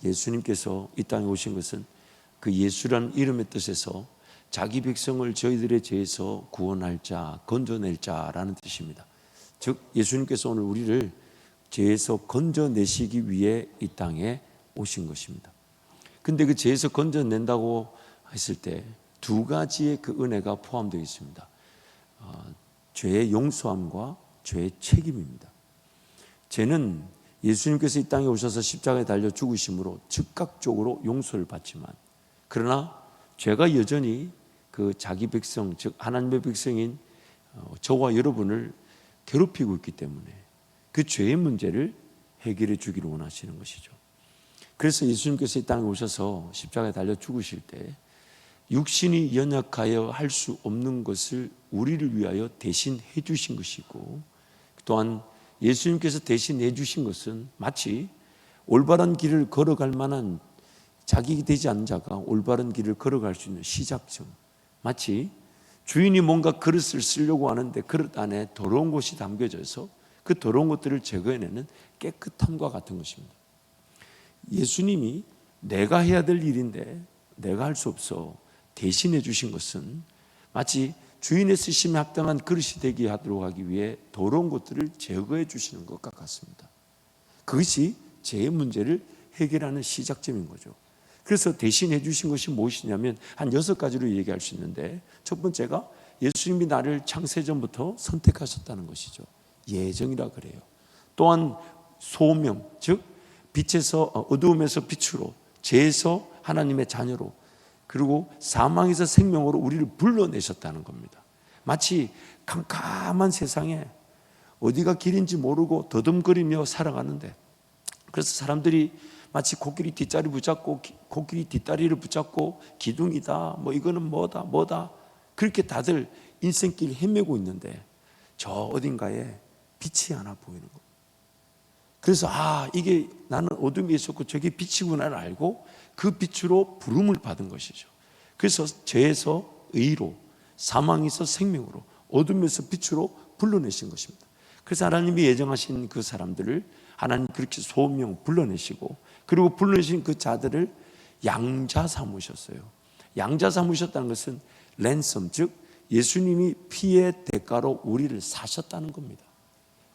예수님께서 이 땅에 오신 것은 그 예수라는 이름의 뜻에서 자기 백성을 저희들의 죄에서 구원할 자, 건져낼 자라는 뜻입니다. 즉 예수님께서 오늘 우리를 죄에서 건져내시기 위해 이 땅에 오신 것입니다. 근데 그 죄에서 건져낸다고 했을 때 두 가지의 그 은혜가 포함되어 있습니다. 죄의 용서함과 죄의 책임입니다. 죄는 예수님께서 이 땅에 오셔서 십자가에 달려 죽으심으로 즉각적으로 용서를 받지만, 그러나 죄가 여전히 그 자기 백성, 즉 하나님의 백성인 저와 여러분을 괴롭히고 있기 때문에 그 죄의 문제를 해결해 주기를 원하시는 것이죠. 그래서 예수님께서 이 땅에 오셔서 십자가에 달려 죽으실 때 육신이 연약하여 할 수 없는 것을 우리를 위하여 대신 해주신 것이고, 또한 예수님께서 대신 해주신 것은 마치 올바른 길을 걸어갈 만한, 자격이 되지 않은 자가 올바른 길을 걸어갈 수 있는 시작점, 마치 주인이 뭔가 그릇을 쓰려고 하는데 그릇 안에 더러운 것이 담겨져서 그 더러운 것들을 제거해내는 깨끗함과 같은 것입니다. 예수님이 내가 해야 될 일인데 내가 할 수 없어 대신해 주신 것은 마치 주인의 쓰심에 합당한 그릇이 되게 하도록 하기 위해 더러운 것들을 제거해 주시는 것과 같습니다. 그것이 죄의 문제를 해결하는 시작점인 거죠. 그래서 대신해 주신 것이 무엇이냐면 한 6가지로 얘기할 수 있는데, 첫 번째가 예수님이 나를 창세전부터 선택하셨다는 것이죠. 예정이라 그래요. 또한 소명, 즉 빛에서 어두움에서 빛으로, 죄에서 하나님의 자녀로, 그리고 사망에서 생명으로 우리를 불러내셨다는 겁니다. 마치 캄캄한 세상에 어디가 길인지 모르고 더듬거리며 살아가는데, 그래서 사람들이 마치 코끼리 뒷다리 붙잡고, 코끼리 뒷다리를 붙잡고 기둥이다, 뭐 이거는 뭐다 그렇게 다들 인생길 헤매고 있는데 저 어딘가에 빛이 하나 보이는 겁니다. 그래서 이게 나는 어둠에 있었고 저게 빛이구나를 알고 그 빛으로 부름을 받은 것이죠. 그래서 죄에서 의로, 사망에서 생명으로, 어둠에서 빛으로 불러내신 것입니다. 그래서 하나님이 예정하신 그 사람들을 하나님 그렇게 소명 불러내시고, 그리고 불러내신 그 자들을 양자 삼으셨어요. 양자 삼으셨다는 것은 랜섬, 즉 예수님이 피의 대가로 우리를 사셨다는 겁니다.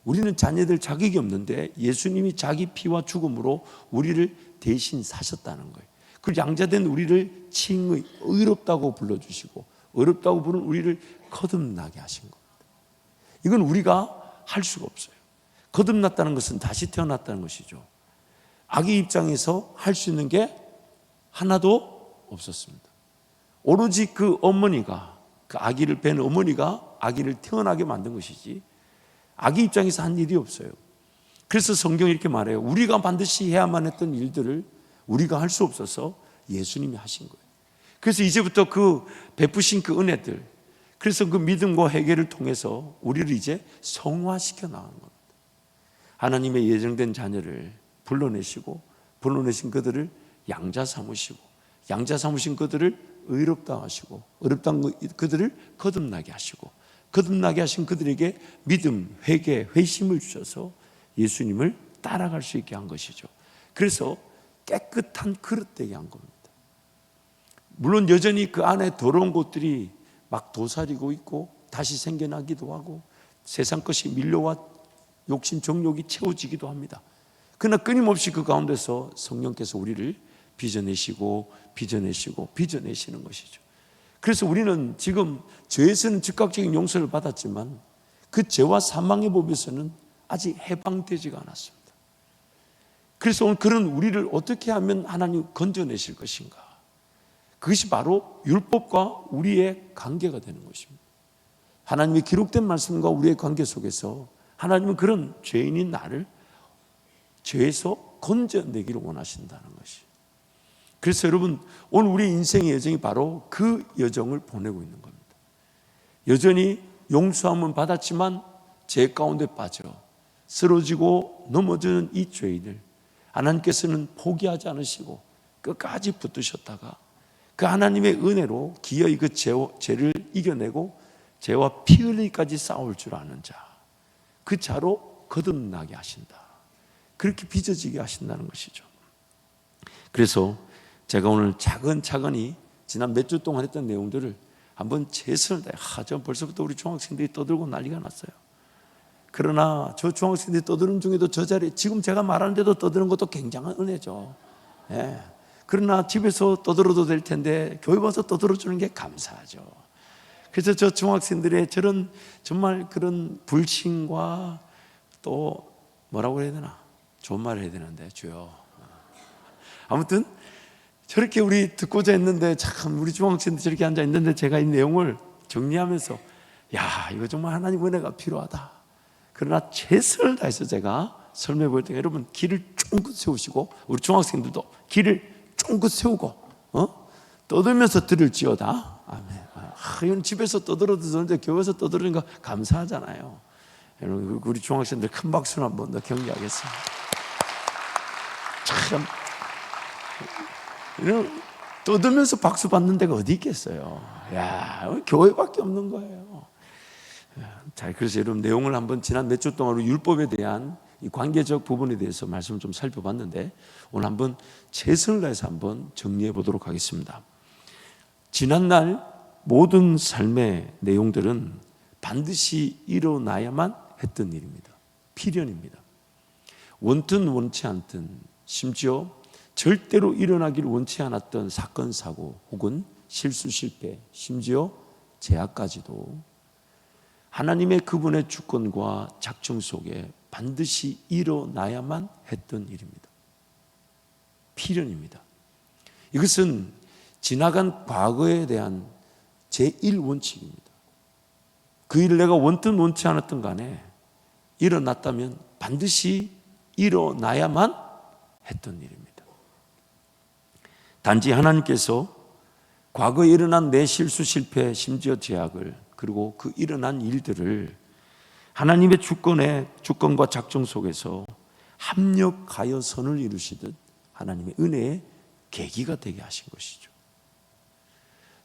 우리는 자녀들 자격이 없는데 예수님이 자기 피와 죽음으로 우리를 대신 사셨다는 거예요. 그 양자된 우리를 칭의, 의롭다고 불러주시고, 어렵다고 부른 우리를 거듭나게 하신 겁니다. 이건 우리가 할 수가 없어요. 거듭났다는 것은 다시 태어났다는 것이죠. 아기 입장에서 할 수 있는 게 하나도 없었습니다. 오로지 그 어머니가, 그 아기를 뵌 어머니가 아기를 태어나게 만든 것이지 아기 입장에서 한 일이 없어요. 그래서 성경이 이렇게 말해요. 우리가 반드시 해야만 했던 일들을 우리가 할 수 없어서 예수님이 하신 거예요. 그래서 이제부터 그 베푸신 그 은혜들, 그래서 그 믿음과 회개를 통해서 우리를 이제 성화시켜 나가는 겁니다. 하나님의 예정된 자녀를 불러내시고, 불러내신 그들을 양자 삼으시고, 양자 삼으신 그들을 의롭다 하시고, 의롭다 그들을 거듭나게 하시고, 거듭나게 하신 그들에게 믿음, 회개, 회심을 주셔서 예수님을 따라갈 수 있게 한 것이죠. 그래서 깨끗한 그릇 되게 한 겁니다. 물론 여전히 그 안에 더러운 것들이 막 도사리고 있고 다시 생겨나기도 하고 세상 것이 밀려와 욕심, 정욕이 채워지기도 합니다. 그러나 끊임없이 그 가운데서 성령께서 우리를 빚어내시고 빚어내시는 것이죠. 그래서 우리는 지금 죄에서는 즉각적인 용서를 받았지만 그 죄와 사망의 법에서는 아직 해방되지가 않았습니다. 그래서 오늘 그런 우리를 어떻게 하면 하나님 건져내실 것인가? 그것이 바로 율법과 우리의 관계가 되는 것입니다. 하나님의 기록된 말씀과 우리의 관계 속에서 하나님은 그런 죄인인 나를 죄에서 건져내기를 원하신다는 것이. 그래서 여러분, 오늘 우리 인생의 여정이 바로 그 여정을 보내고 있는 겁니다. 여전히 용서함은 받았지만 죄 가운데 빠져 쓰러지고 넘어지는 이 죄인을 하나님께서는 포기하지 않으시고 끝까지 붙드셨다가 그 하나님의 은혜로 기어이 그 죄를 이겨내고 죄와 피 흘리기까지 싸울 줄 아는 자, 그 자로 거듭나게 하신다. 그렇게 빚어지게 하신다는 것이죠. 그래서 제가 오늘 차근차근히 지난 몇 주 동안 했던 내용들을 한번 최선을 다해, 저 벌써부터 우리 중학생들이 떠들고 난리가 났어요. 그러나 저 중학생들이 떠드는 중에도 저 자리에 지금 제가 말하는데도 떠드는 것도 굉장한 은혜죠. 예. 그러나 집에서 떠들어도 될 텐데 교회 와서 떠들어주는 게 감사하죠. 그래서 저 중학생들의 저런 정말 그런 불신과 또 뭐라고 해야 되나, 좋은 말을 해야 되는데 주여, 아무튼 저렇게 우리 듣고자 했는데 참 우리 중학생들 저렇게 앉아 있는데 제가 이 내용을 정리하면서 야, 이거 정말 하나님 은혜가 필요하다. 그러나 최선을 다해서 제가 설명해 볼 때 여러분 길을 쫑긋 세우시고, 우리 중학생들도 길을 쫑긋 세우고 떠들면서 들을지어다. 아멘. 이건 집에서 떠들어도 되는데 교회에서 떠드는 거 감사하잖아요. 여러분 우리 중학생들 큰 박수를 한번 더 격려하겠습니다. 참 떠들면서 박수 받는 데가 어디 있겠어요. 야, 교회밖에 없는 거예요. 자, 그래서 여러분 내용을 한번 지난 몇 주 동안 율법에 대한 이 관계적 부분에 대해서 말씀을 좀 살펴봤는데, 오늘 한번 최선을 다해서 한번 정리해 보도록 하겠습니다. 지난날 모든 삶의 내용들은 반드시 일어나야만 했던 일입니다. 필연입니다. 원든 원치 않든, 심지어 절대로 일어나길 원치 않았던 사건, 사고 혹은 실수, 실패, 심지어 제약까지도 하나님의 그분의 주권과 작정 속에 반드시 일어나야만 했던 일입니다. 필연입니다. 이것은 지나간 과거에 대한 제1원칙입니다. 그 일을 내가 원든 원치 않았던 간에 일어났다면 반드시 일어나야만 했던 일입니다. 단지 하나님께서 과거에 일어난 내 실수, 실패, 심지어 제약을, 그리고 그 일어난 일들을 하나님의 주권과 작정 속에서 합력하여 선을 이루시듯 하나님의 은혜의 계기가 되게 하신 것이죠.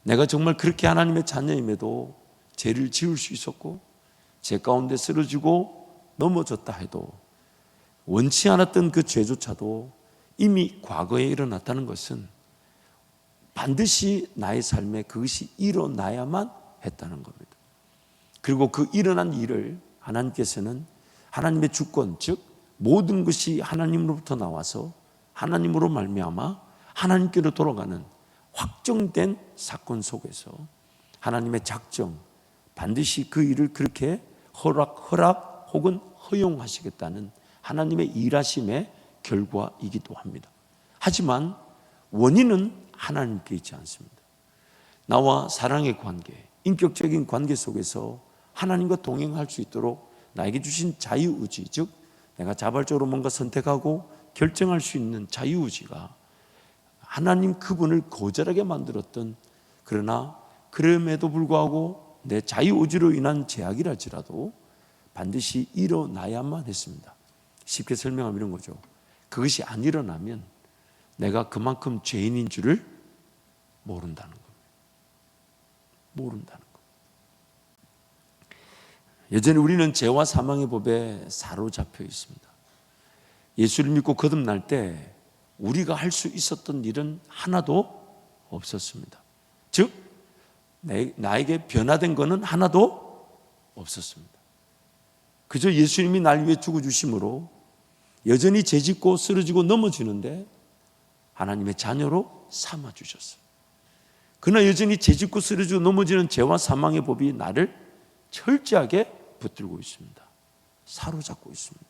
내가 정말 그렇게 하나님의 자녀임에도 죄를 지을 수 있었고 죄 가운데 쓰러지고 넘어졌다 해도 원치 않았던 그 죄조차도 이미 과거에 일어났다는 것은 반드시 나의 삶에 그것이 일어나야만 했다는 겁니다. 그리고 그 일어난 일을 하나님께서는 하나님의 주권, 즉 모든 것이 하나님으로부터 나와서 하나님으로 말미암아 하나님께로 돌아가는 확정된 사건 속에서 하나님의 작정, 반드시 그 일을 그렇게 허락 혹은 허용하시겠다는 하나님의 일하심의 결과이기도 합니다. 하지만 원인은 하나님께 있지 않습니다. 나와 사랑의 관계, 인격적인 관계 속에서 하나님과 동행할 수 있도록 나에게 주신 자유의지, 즉 내가 자발적으로 뭔가 선택하고 결정할 수 있는 자유의지가 하나님 그분을 거절하게 만들었던, 그러나 그럼에도 불구하고 내 자유의지로 인한 제약이랄지라도 반드시 일어나야만 했습니다. 쉽게 설명하면 이런 거죠. 그것이 안 일어나면 내가 그만큼 죄인인 줄을 모른다는 겁니다. 모른다는 겁니다. 여전히 우리는 죄와 사망의 법에 사로잡혀 있습니다. 예수를 믿고 거듭날 때 우리가 할 수 있었던 일은 하나도 없었습니다. 즉 나에게 변화된 것은 하나도 없었습니다. 그저 예수님이 날 위해 죽어주심으로 여전히 죄짓고 쓰러지고 넘어지는데 하나님의 자녀로 삼아주셨어요. 그러나 여전히 죄짓고 쓰러지고 넘어지는 죄와 사망의 법이 나를 철저하게 붙들고 있습니다. 사로잡고 있습니다.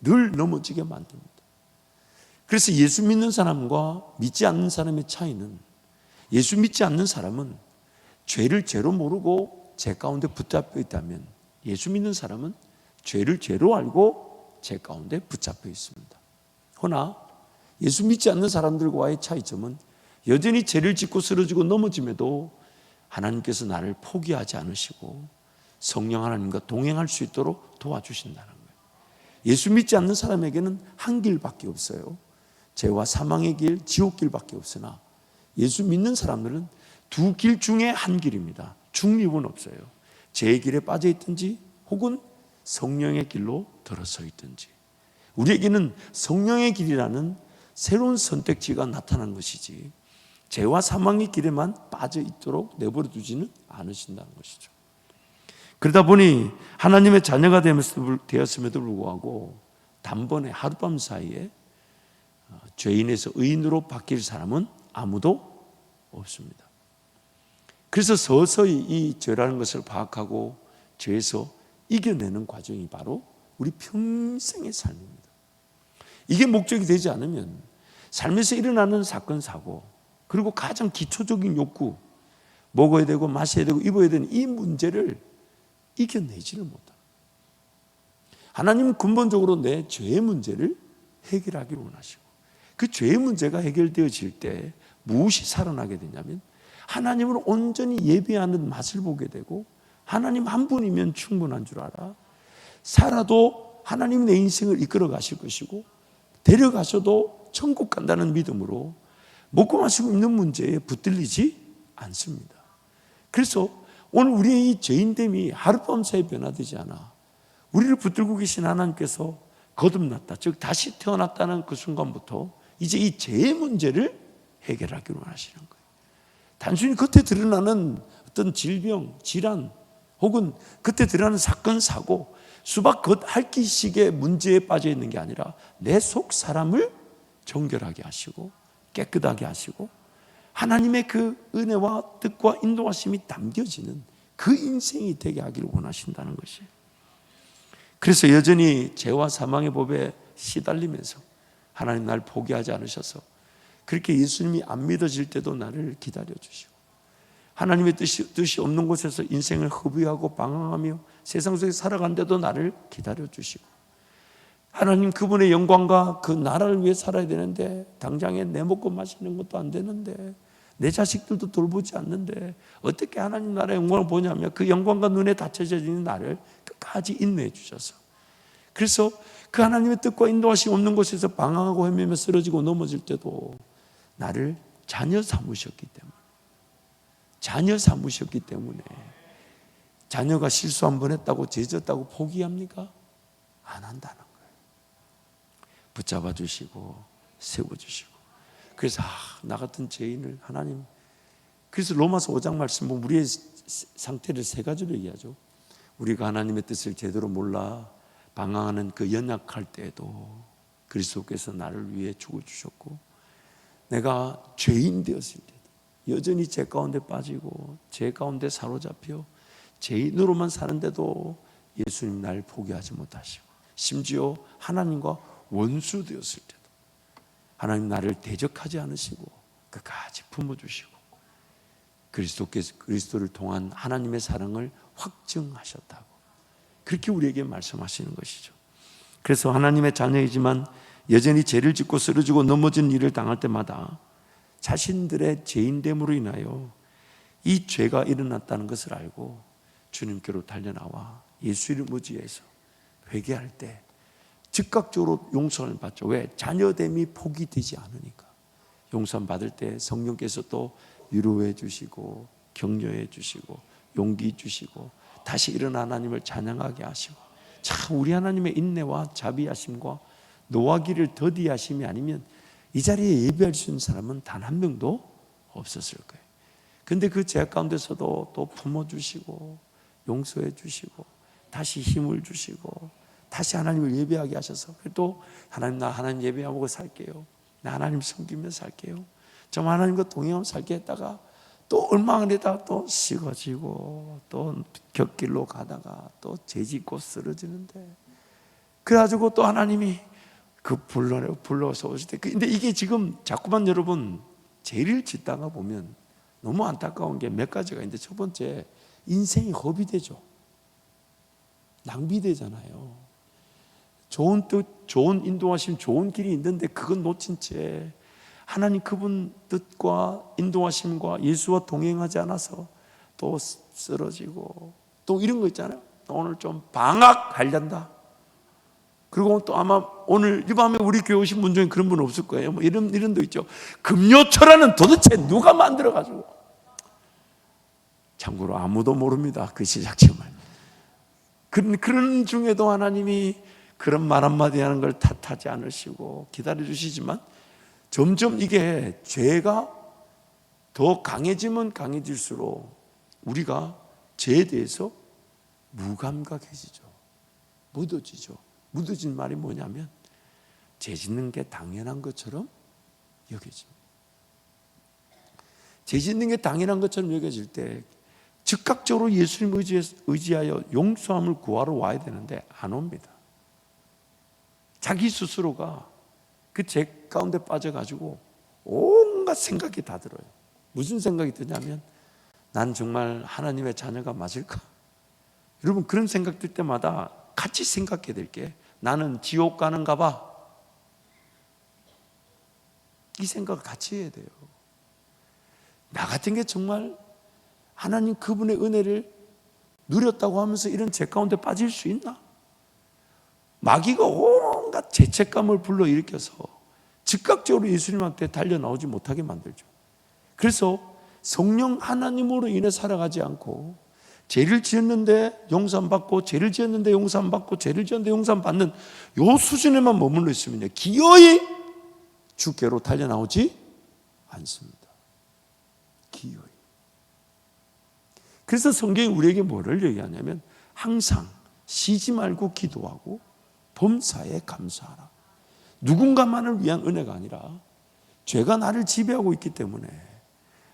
늘 넘어지게 만듭니다. 그래서 예수 믿는 사람과 믿지 않는 사람의 차이는, 예수 믿지 않는 사람은 죄를 죄로 모르고 죄 가운데 붙잡혀 있다면, 예수 믿는 사람은 죄를 죄로 알고 죄 가운데 붙잡혀 있습니다. 그러나 예수 믿지 않는 사람들과의 차이점은 여전히 죄를 짓고 쓰러지고 넘어짐에도 하나님께서 나를 포기하지 않으시고 성령 하나님과 동행할 수 있도록 도와주신다는 거예요. 예수 믿지 않는 사람에게는 한 길밖에 없어요. 죄와 사망의 길, 지옥 길밖에 없으나 예수 믿는 사람들은 두 길 중에 한 길입니다. 중립은 없어요. 죄의 길에 빠져 있든지 혹은 성령의 길로 들어서 있든지. 우리에게는 성령의 길이라는 새로운 선택지가 나타난 것이지 죄와 사망의 길에만 빠져 있도록 내버려 두지는 않으신다는 것이죠. 그러다 보니 하나님의 자녀가 되었음에도 불구하고 단번에 하룻밤 사이에 죄인에서 의인으로 바뀔 사람은 아무도 없습니다. 그래서 서서히 이 죄라는 것을 파악하고 죄에서 이겨내는 과정이 바로 우리 평생의 삶입니다. 이게 목적이 되지 않으면 삶에서 일어나는 사건, 사고, 그리고 가장 기초적인 욕구, 먹어야 되고 마셔야 되고 입어야 되는 이 문제를 이겨내지를 못합니다. 하나님은 근본적으로 내 죄의 문제를 해결하기를 원하시고, 그 죄의 문제가 해결되어질 때 무엇이 살아나게 되냐면 하나님을 온전히 예배하는 맛을 보게 되고, 하나님 한 분이면 충분한 줄 알아. 살아도 하나님 내 인생을 이끌어 가실 것이고, 데려가셔도 천국 간다는 믿음으로 먹고 마시고 있는 문제에 붙들리지 않습니다. 그래서 오늘 우리의 이 죄인됨이 하룻밤 사이에 변화되지 않아 우리를 붙들고 계신 하나님께서 거듭났다, 즉 다시 태어났다는 그 순간부터 이제 이 죄의 문제를 해결하기로 하시는 거예요. 단순히 겉에 드러나는 어떤 질병, 질환, 혹은 그때 드러나는 사건, 사고, 수박 겉핥기식의 문제에 빠져 있는 게 아니라 내 속 사람을 정결하게 하시고 깨끗하게 하시고 하나님의 그 은혜와 뜻과 인도하심이 담겨지는 그 인생이 되게 하기를 원하신다는 것이에요. 그래서 여전히 죄와 사망의 법에 시달리면서 하나님 날 포기하지 않으셔서 그렇게 예수님이 안 믿어질 때도 나를 기다려 주시고, 하나님의 뜻이 없는 곳에서 인생을 허비하고 방황하며 세상 속에 살아간데도 나를 기다려 주시고, 하나님 그분의 영광과 그 나라를 위해 살아야 되는데 당장에 내 먹고 마시는 것도 안 되는데 내 자식들도 돌보지 않는데 어떻게 하나님 나라의 영광을 보냐며 그 영광과 눈에 닫혀져 있는 나를 끝까지 인내해 주셔서, 그래서 그 하나님의 뜻과 인도하심이 없는 곳에서 방황하고 헤매며 쓰러지고 넘어질 때도 나를 자녀 삼으셨기 때문에 자녀가 실수 한 번 했다고 죄졌다고 포기합니까? 안 한다는 거예요. 붙잡아 주시고 세워주시고, 그래서 나 같은 죄인을 하나님, 그래서 로마서 5장 말씀 보면 우리의 상태를 세 가지로 얘기하죠. 우리가 하나님의 뜻을 제대로 몰라 방황하는 그 연약할 때에도 그리스도께서 나를 위해 죽어주셨고, 내가 죄인 되었을 때도 여전히 죄 가운데 빠지고 죄 가운데 사로잡혀 죄인으로만 사는데도 예수님 날 포기하지 못하시고, 심지어 하나님과 원수 되었을 때도 하나님 나를 대적하지 않으시고 끝까지 품어주시고 그리스도를 통한 하나님의 사랑을 확증하셨다고 그렇게 우리에게 말씀하시는 것이죠. 그래서 하나님의 자녀이지만 여전히 죄를 짓고 쓰러지고 넘어진 일을 당할 때마다 자신들의 죄인됨으로 인하여 이 죄가 일어났다는 것을 알고 주님께로 달려나와 예수 이름 의지해서 회개할 때 즉각적으로 용서를 받죠. 왜? 자녀됨이 포기되지 않으니까. 용서 받을 때 성령께서 또 위로해 주시고 격려해 주시고 용기 주시고 다시 일어나 하나님을 찬양하게 하시고, 참 우리 하나님의 인내와 자비하심과 노하기를 더디하심이 아니면 이 자리에 예배할 수 있는 사람은 단 한 명도 없었을 거예요. 그런데 그 죄악 가운데서도 또 품어주시고 용서해 주시고 다시 힘을 주시고 다시 하나님을 예배하게 하셔서, 또 하나님, 나 하나님 예배하고 살게요, 나 하나님 섬기며 살게요, 좀 하나님과 동행하며 살게 했다가 또 얼마 안 되다가 또 식어지고 또 곁길로 가다가 또 죄짓고 쓰러지는데, 그래가지고 또 하나님이 그 불러서 오실 때, 근데 이게 지금 자꾸만 여러분 죄를 짓다가 보면 너무 안타까운 게 몇 가지가 있는데, 첫 번째, 인생이 허비되죠. 낭비되잖아요. 좋은 뜻, 좋은 인도하심, 좋은 길이 있는데 그건 놓친 채 하나님 그분 뜻과 인도하심과 예수와 동행하지 않아서 또 쓰러지고, 또 이런 거 있잖아요. 오늘 좀 방학하려다. 그리고 또 아마 오늘 이 밤에 우리 교회 오신 분 중에 그런 분 없을 거예요. 뭐 이런 도 있죠. 금요철화는 도대체 누가 만들어가지고. 참고로 아무도 모릅니다. 그 시작점을. 그런 중에도 하나님이 그런 말 한마디 하는 걸 탓하지 않으시고 기다려 주시지만, 점점 이게 죄가 더 강해지면 강해질수록 우리가 죄에 대해서 무감각해지죠. 묻어지죠. 묻어진 말이 뭐냐면 죄 짓는 게 당연한 것처럼 여겨집니다. 죄 짓는 게 당연한 것처럼 여겨질 때 즉각적으로 예수님 의지하여 용서함을 구하러 와야 되는데 안 옵니다. 자기 스스로가 그 죄 가운데 빠져가지고 온갖 생각이 다 들어요. 무슨 생각이 드냐면 난 정말 하나님의 자녀가 맞을까? 여러분, 그런 생각 들 때마다 같이 생각해야 될 게 나는 지옥 가는가 봐. 이 생각을 같이 해야 돼요. 나 같은 게 정말 하나님 그분의 은혜를 누렸다고 하면서 이런 죄 가운데 빠질 수 있나? 마귀가 온갖 죄책감을 불러일으켜서 즉각적으로 예수님한테 달려나오지 못하게 만들죠. 그래서 성령 하나님으로 인해 살아가지 않고 죄를 지었는데 용서 안 받고 죄를 지었는데 용서 안 받고 죄를 지었는데 용서 안 받는 요 수준에만 머물러 있으면요, 기어이 주께로 달려나오지 않습니다. 기어이. 그래서 성경이 우리에게 뭐를 얘기하냐면 항상 쉬지 말고 기도하고 범사에 감사하라. 누군가만을 위한 은혜가 아니라 죄가 나를 지배하고 있기 때문에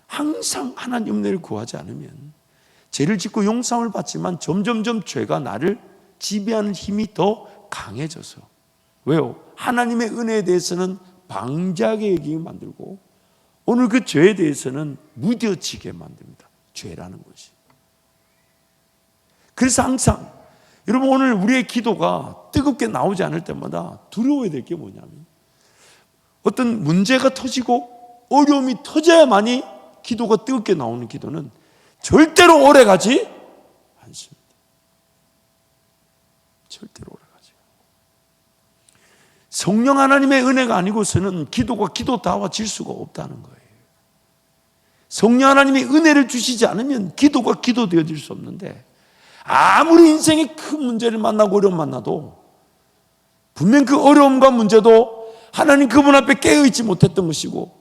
항상 하나님 은혜를 구하지 않으면 죄를 짓고 용서함을 받지만 점점점 죄가 나를 지배하는 힘이 더 강해져서, 왜요? 하나님의 은혜에 대해서는 방자하게 여기게 만들고 오늘 그 죄에 대해서는 무뎌지게 만듭니다. 죄라는 것이. 그래서 항상 여러분, 오늘 우리의 기도가 뜨겁게 나오지 않을 때마다 두려워야 될 게 뭐냐면 어떤 문제가 터지고 어려움이 터져야만이 기도가 뜨겁게 나오는 기도는 절대로 오래가지 않습니다. 절대로 오래가지. 성령 하나님의 은혜가 아니고서는 기도가 기도다워질 수가 없다는 거예요. 성령 하나님의 은혜를 주시지 않으면 기도가 기도되어질 수 없는데, 아무리 인생에 큰 문제를 만나고 어려움 만나도 분명 그 어려움과 문제도 하나님 그분 앞에 깨어있지 못했던 것이고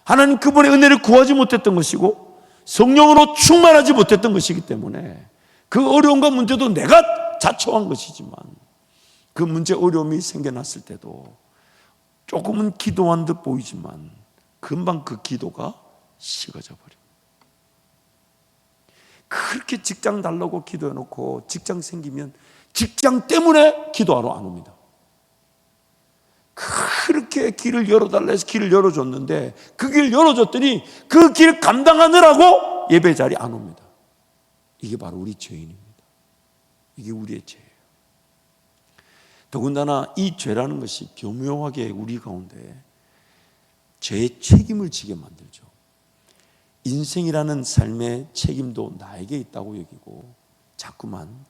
하나님 그분의 은혜를 구하지 못했던 것이고 성령으로 충만하지 못했던 것이기 때문에 그 어려움과 문제도 내가 자초한 것이지만 그 문제 어려움이 생겨났을 때도 조금은 기도한 듯 보이지만 금방 그 기도가 식어져 버립니다. 그렇게 직장 달라고 기도해놓고 직장 생기면 직장 때문에 기도하러 안 옵니다. 그렇게 길을 열어달라 해서 길을 열어줬는데 그 길을 열어줬더니 그 길을 감당하느라고 예배 자리에 안 옵니다. 이게 바로 우리 죄인입니다. 이게 우리의 죄예요. 더군다나 이 죄라는 것이 교묘하게 우리 가운데 죄의 책임을 지게 만들죠. 인생이라는 삶의 책임도 나에게 있다고 여기고 자꾸만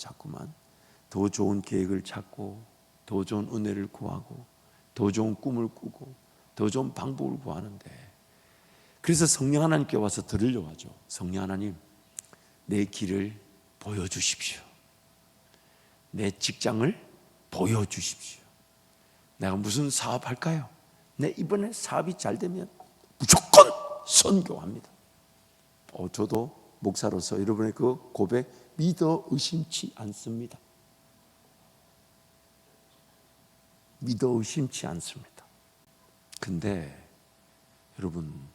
더 좋은 계획을 찾고 더 좋은 은혜를 구하고 더 좋은 꿈을 꾸고 더 좋은 방법을 구하는데, 그래서 성령 하나님께 와서 들으려고 하죠. 성령 하나님, 내 길을 보여주십시오. 내 직장을 보여주십시오. 내가 무슨 사업할까요? 내 이번에 사업이 잘 되면 무조건 선교합니다. 저도 목사로서 여러분의 그 고백 믿어 의심치 않습니다. 믿어 의심치 않습니다. 근데 여러분,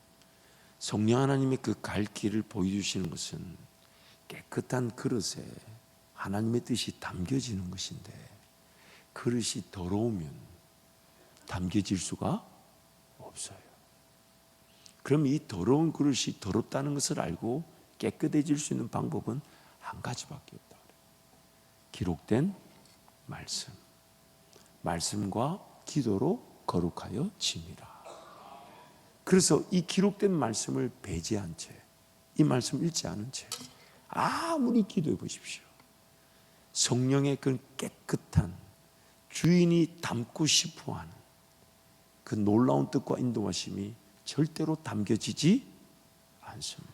성령 하나님의 그 갈 길을 보여주시는 것은 깨끗한 그릇에 하나님의 뜻이 담겨지는 것인데 그릇이 더러우면 담겨질 수가 없어요. 그럼 이 더러운 그릇이 더럽다는 것을 알고 깨끗해질 수 있는 방법은 한 가지밖에 없다. 기록된 말씀. 말씀과 기도로 거룩하여 짐이라. 그래서 이 기록된 말씀을 배제한 채, 이 말씀 읽지 않은 채 아무리 기도해 보십시오. 성령의 그 깨끗한 주인이 담고 싶어하는 그 놀라운 뜻과 인도하심이 절대로 담겨지지 않습니다.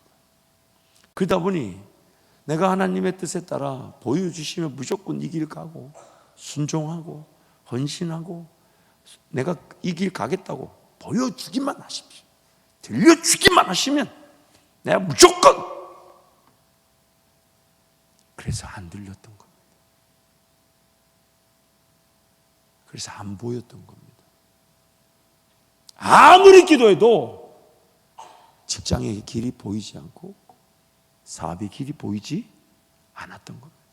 그러다 보니 내가 하나님의 뜻에 따라 보여주시면 무조건 이 길 가고 순종하고 헌신하고 내가 이 길 가겠다고 보여주기만 하십시오. 들려주기만 하시면 내가 무조건. 그래서 안 들렸던 겁니다. 그래서 안 보였던 겁니다. 아무리 기도해도 직장의 길이 보이지 않고 사업의 길이 보이지 않았던 겁니다.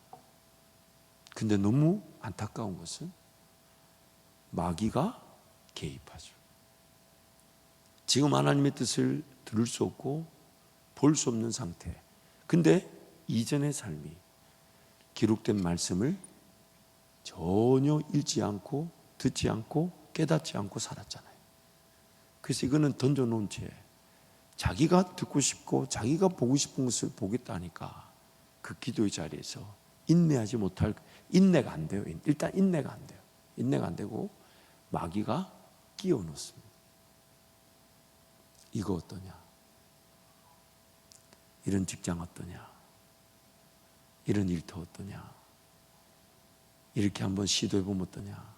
근데 너무 안타까운 것은 마귀가 개입하죠. 지금 하나님의 뜻을 들을 수 없고 볼 수 없는 상태. 근데 이전의 삶이 기록된 말씀을 전혀 읽지 않고 듣지 않고 깨닫지 않고 살았잖아요. 그래서 이거는 던져놓은 채 자기가 듣고 싶고 자기가 보고 싶은 것을 보겠다 하니까 그 기도의 자리에서 인내하지 못할, 인내가 안 돼요. 일단 인내가 안 돼요. 인내가 안 되고 마귀가 끼워 넣습니다. 이거 어떠냐? 이런 직장 어떠냐? 이런 일터 어떠냐? 이렇게 한번 시도해보면 어떠냐?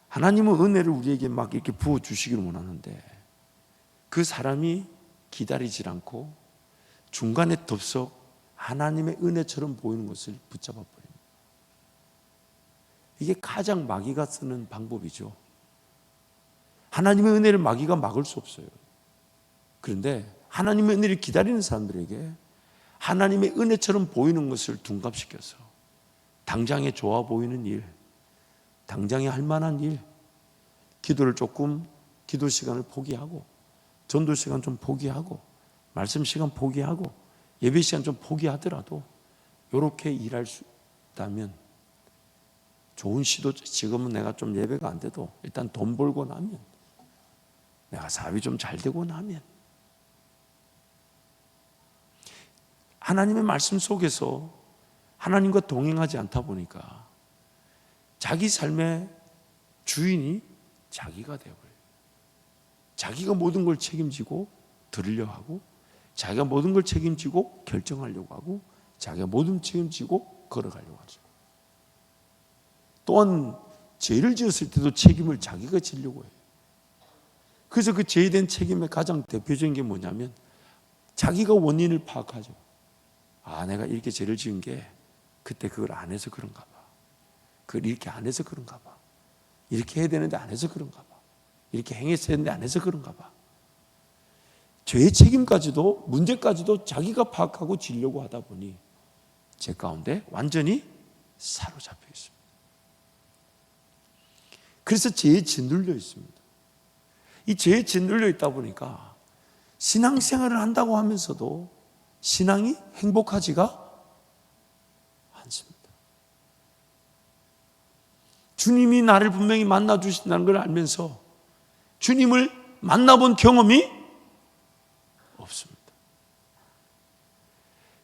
하나님은 은혜를 우리에게 막 이렇게 부어주시기를 원하는데 그 사람이 기다리질 않고 중간에 덥석 하나님의 은혜처럼 보이는 것을 붙잡아 버립니다. 이게 가장 마귀가 쓰는 방법이죠. 하나님의 은혜를 마귀가 막을 수 없어요. 그런데 하나님의 은혜를 기다리는 사람들에게 하나님의 은혜처럼 보이는 것을 둔갑시켜서 당장에 좋아 보이는 일, 당장에 할 만한 일, 기도를 조금, 기도 시간을 포기하고 전도 시간 좀 포기하고 말씀 시간 포기하고 예배 시간 좀 포기하더라도 이렇게 일할 수 있다면 좋은 시도, 지금은 내가 좀 예배가 안 돼도 일단 돈 벌고 나면, 내가 사업이 좀 잘 되고 나면, 하나님의 말씀 속에서 하나님과 동행하지 않다 보니까 자기 삶의 주인이 자기가 되어버려요. 자기가 모든 걸 책임지고 들으려 하고, 자기가 모든 걸 책임지고 결정하려고 하고, 자기가 모든 책임지고 걸어가려고 하죠. 또한 죄를 지었을 때도 책임을 자기가 지려고 해요. 그래서 그 죄에 책임의 가장 대표적인 게 뭐냐면 자기가 원인을 파악하죠. 아, 내가 이렇게 죄를 지은 게 그때 그걸 안 해서 그런가 봐. 그걸 이렇게 안 해서 그런가 봐. 이렇게 해야 되는데 안 해서 그런가 봐. 이렇게 행했어야 되는데 안 해서 그런가 봐. 죄의 책임까지도, 문제까지도 자기가 파악하고 지려고 하다 보니 죄 가운데 완전히 사로잡혀 있습니다. 그래서 죄에 짓눌려 있습니다. 이 죄에 짓눌려 있다 보니까 신앙생활을 한다고 하면서도 신앙이 행복하지가 않습니다. 주님이 나를 분명히 만나 주신다는 걸 알면서 주님을 만나본 경험이 없습니다.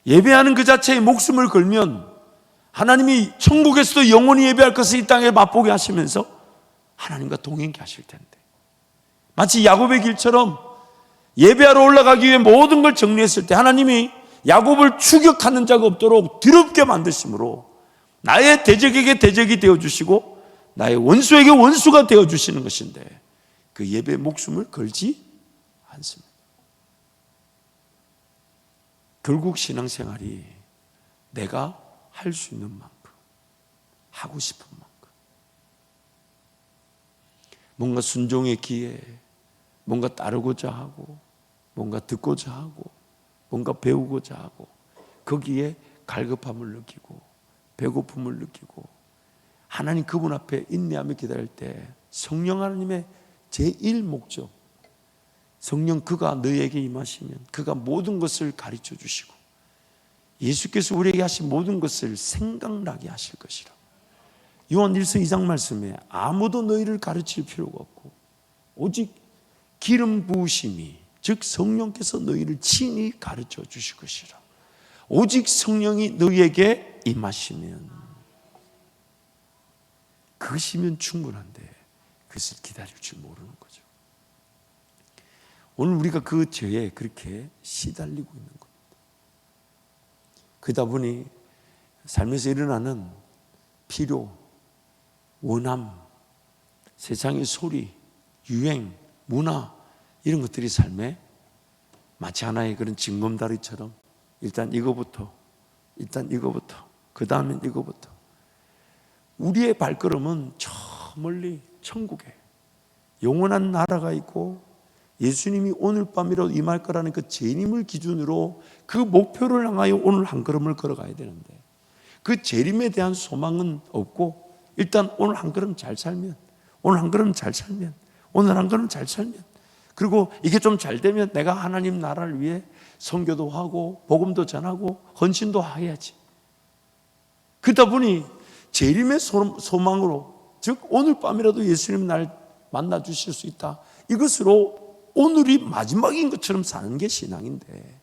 예배하는 그 자체에 목숨을 걸면 하나님이 천국에서도 영원히 예배할 것을 이 땅에 맛보게 하시면서 하나님과 동행케 하실 텐데, 마치 야곱의 길처럼 예배하러 올라가기 위해 모든 걸 정리했을 때 하나님이 야곱을 추격하는 자가 없도록 더럽게 만드심으로 나의 대적에게 대적이 되어주시고 나의 원수에게 원수가 되어주시는 것인데 그 예배에 목숨을 걸지 않습니다. 결국 신앙생활이 내가 할 수 있는 만큼, 하고 싶은 만큼, 뭔가 순종의 기회, 뭔가 따르고자 하고, 뭔가 듣고자 하고, 뭔가 배우고자 하고, 거기에 갈급함을 느끼고 배고픔을 느끼고 하나님 그분 앞에 인내하며 기다릴 때 성령 하나님의 제1 목적, 성령 그가 너에게 임하시면 그가 모든 것을 가르쳐 주시고 예수께서 우리에게 하신 모든 것을 생각나게 하실 것이라. 요한 1서 2장 말씀에 아무도 너희를 가르칠 필요가 없고 오직 기름 부으심이, 즉 성령께서 너희를 친히 가르쳐 주실 것이라. 오직 성령이 너희에게 임하시면, 그것이면 충분한데 그것을 기다릴 줄 모르는 거죠. 오늘 우리가 그 죄에 그렇게 시달리고 있는 겁니다. 그러다 보니 삶에서 일어나는 필요, 원함, 세상의 소리, 유행, 문화 이런 것들이 삶에 마치 하나의 그런 징검다리처럼 일단 이거부터 그 다음엔 이거부터. 우리의 발걸음은 저 멀리 천국에 영원한 나라가 있고 예수님이 오늘 밤이라도 임할 거라는 그 재림을 기준으로 그 목표를 향하여 오늘 한 걸음을 걸어가야 되는데, 그 재림에 대한 소망은 없고 일단 오늘 한 걸음 잘 살면, 오늘 한 걸음 잘 살면, 오늘 한 걸음 잘 살면, 그리고 이게 좀 잘 되면 내가 하나님 나라를 위해 선교도 하고 복음도 전하고 헌신도 해야지. 그러다 보니 재림의 소망으로, 즉 오늘 밤이라도 예수님 날 만나 주실 수 있다, 이것으로 오늘이 마지막인 것처럼 사는 게 신앙인데,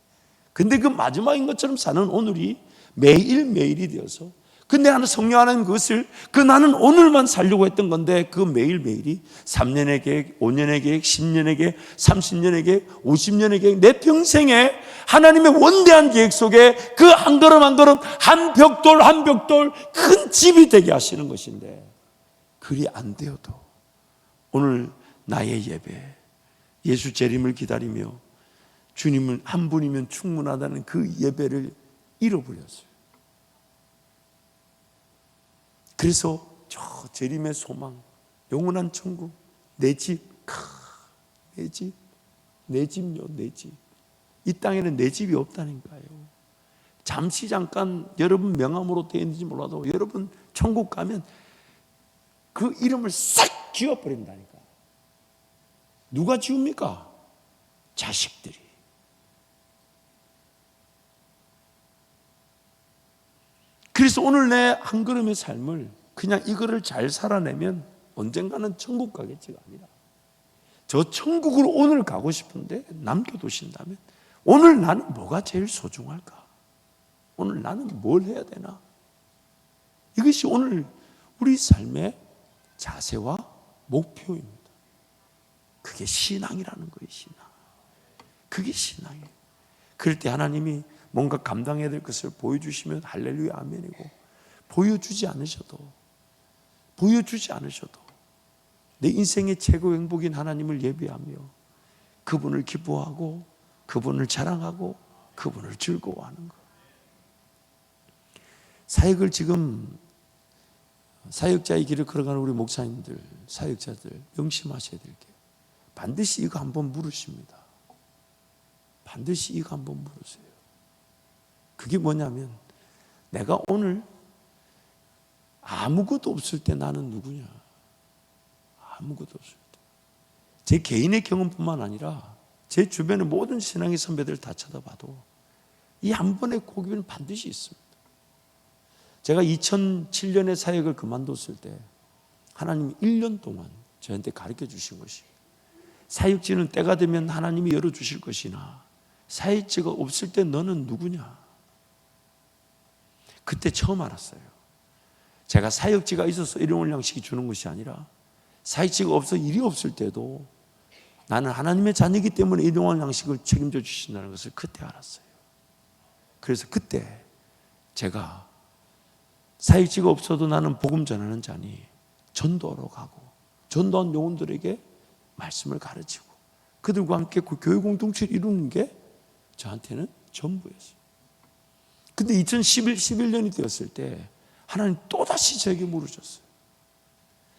근데 그 마지막인 것처럼 사는 오늘이 매일매일이 되어서, 근데 나는 성령 하나님 그것을, 나는 오늘만 살려고 했던 건데 그 매일매일이 3년의 계획, 5년의 계획, 10년의 계획, 30년의 계획, 50년의 계획, 내 평생에 하나님의 원대한 계획 속에 그 한 걸음 한 걸음, 한 벽돌 한 벽돌 큰 집이 되게 하시는 것인데, 그리 안 되어도 오늘 나의 예배, 예수 재림을 기다리며 주님을 한 분이면 충분하다는 그 예배를 잃어버렸어요. 그래서 저 재림의 소망, 영원한 천국, 내 집, 내 집, 내 집요, 내 집. 이 땅에는 내 집이 없다니까요. 잠시 잠깐 여러분 명함으로 되어 있는지 몰라도 여러분 천국 가면 그 이름을 싹 지워버린다니까. 누가 지웁니까? 자식들이. 그래서 오늘 내 한 걸음의 삶을 그냥 이거를 잘 살아내면 언젠가는 천국 가겠지가 아니라, 저 천국으로 오늘 가고 싶은데 남겨두신다면 오늘 나는 뭐가 제일 소중할까? 오늘 나는 뭘 해야 되나? 이것이 오늘 우리 삶의 자세와 목표입니다. 그게 신앙이라는 거예요. 신앙. 그게 신앙이에요. 그럴 때 하나님이 뭔가 감당해야 될 것을 보여주시면 할렐루야 아멘이고, 보여주지 않으셔도 내 인생의 최고 행복인 하나님을 예배하며 그분을 기뻐하고 그분을 자랑하고 그분을 즐거워하는 것. 사역을 지금 사역자의 길을 걸어가는 우리 목사님들, 사역자들 명심하셔야 될 게, 반드시 이거 한번 물으십니다. 반드시 이거 한번 물으세요. 그게 뭐냐면, 내가 오늘 아무것도 없을 때 나는 누구냐? 아무것도 없을 때. 제 개인의 경험뿐만 아니라 제 주변의 모든 신앙의 선배들 다 쳐다봐도 이 한 번의 고비는 반드시 있습니다. 제가 2007년에 사역을 그만뒀을 때 하나님이 1년 동안 저한테 가르쳐 주신 것이, 사역지는 때가 되면 하나님이 열어주실 것이나 사역지가 없을 때 너는 누구냐? 그때 처음 알았어요. 제가 사역지가 있어서 일용할 양식이 주는 것이 아니라 사역지가 없어 일이 없을 때도 나는 하나님의 자녀이기 때문에 일용할 양식을 책임져 주신다는 것을 그때 알았어요. 그래서 그때 제가 사역지가 없어도 나는 복음 전하는 자니 전도하러 가고, 전도한 영혼들에게 말씀을 가르치고 그들과 함께 그 교회 공동체를 이루는 게 저한테는 전부였어요. 근데 2011년이 되었을 때 하나님 또다시 저에게 물으셨어요.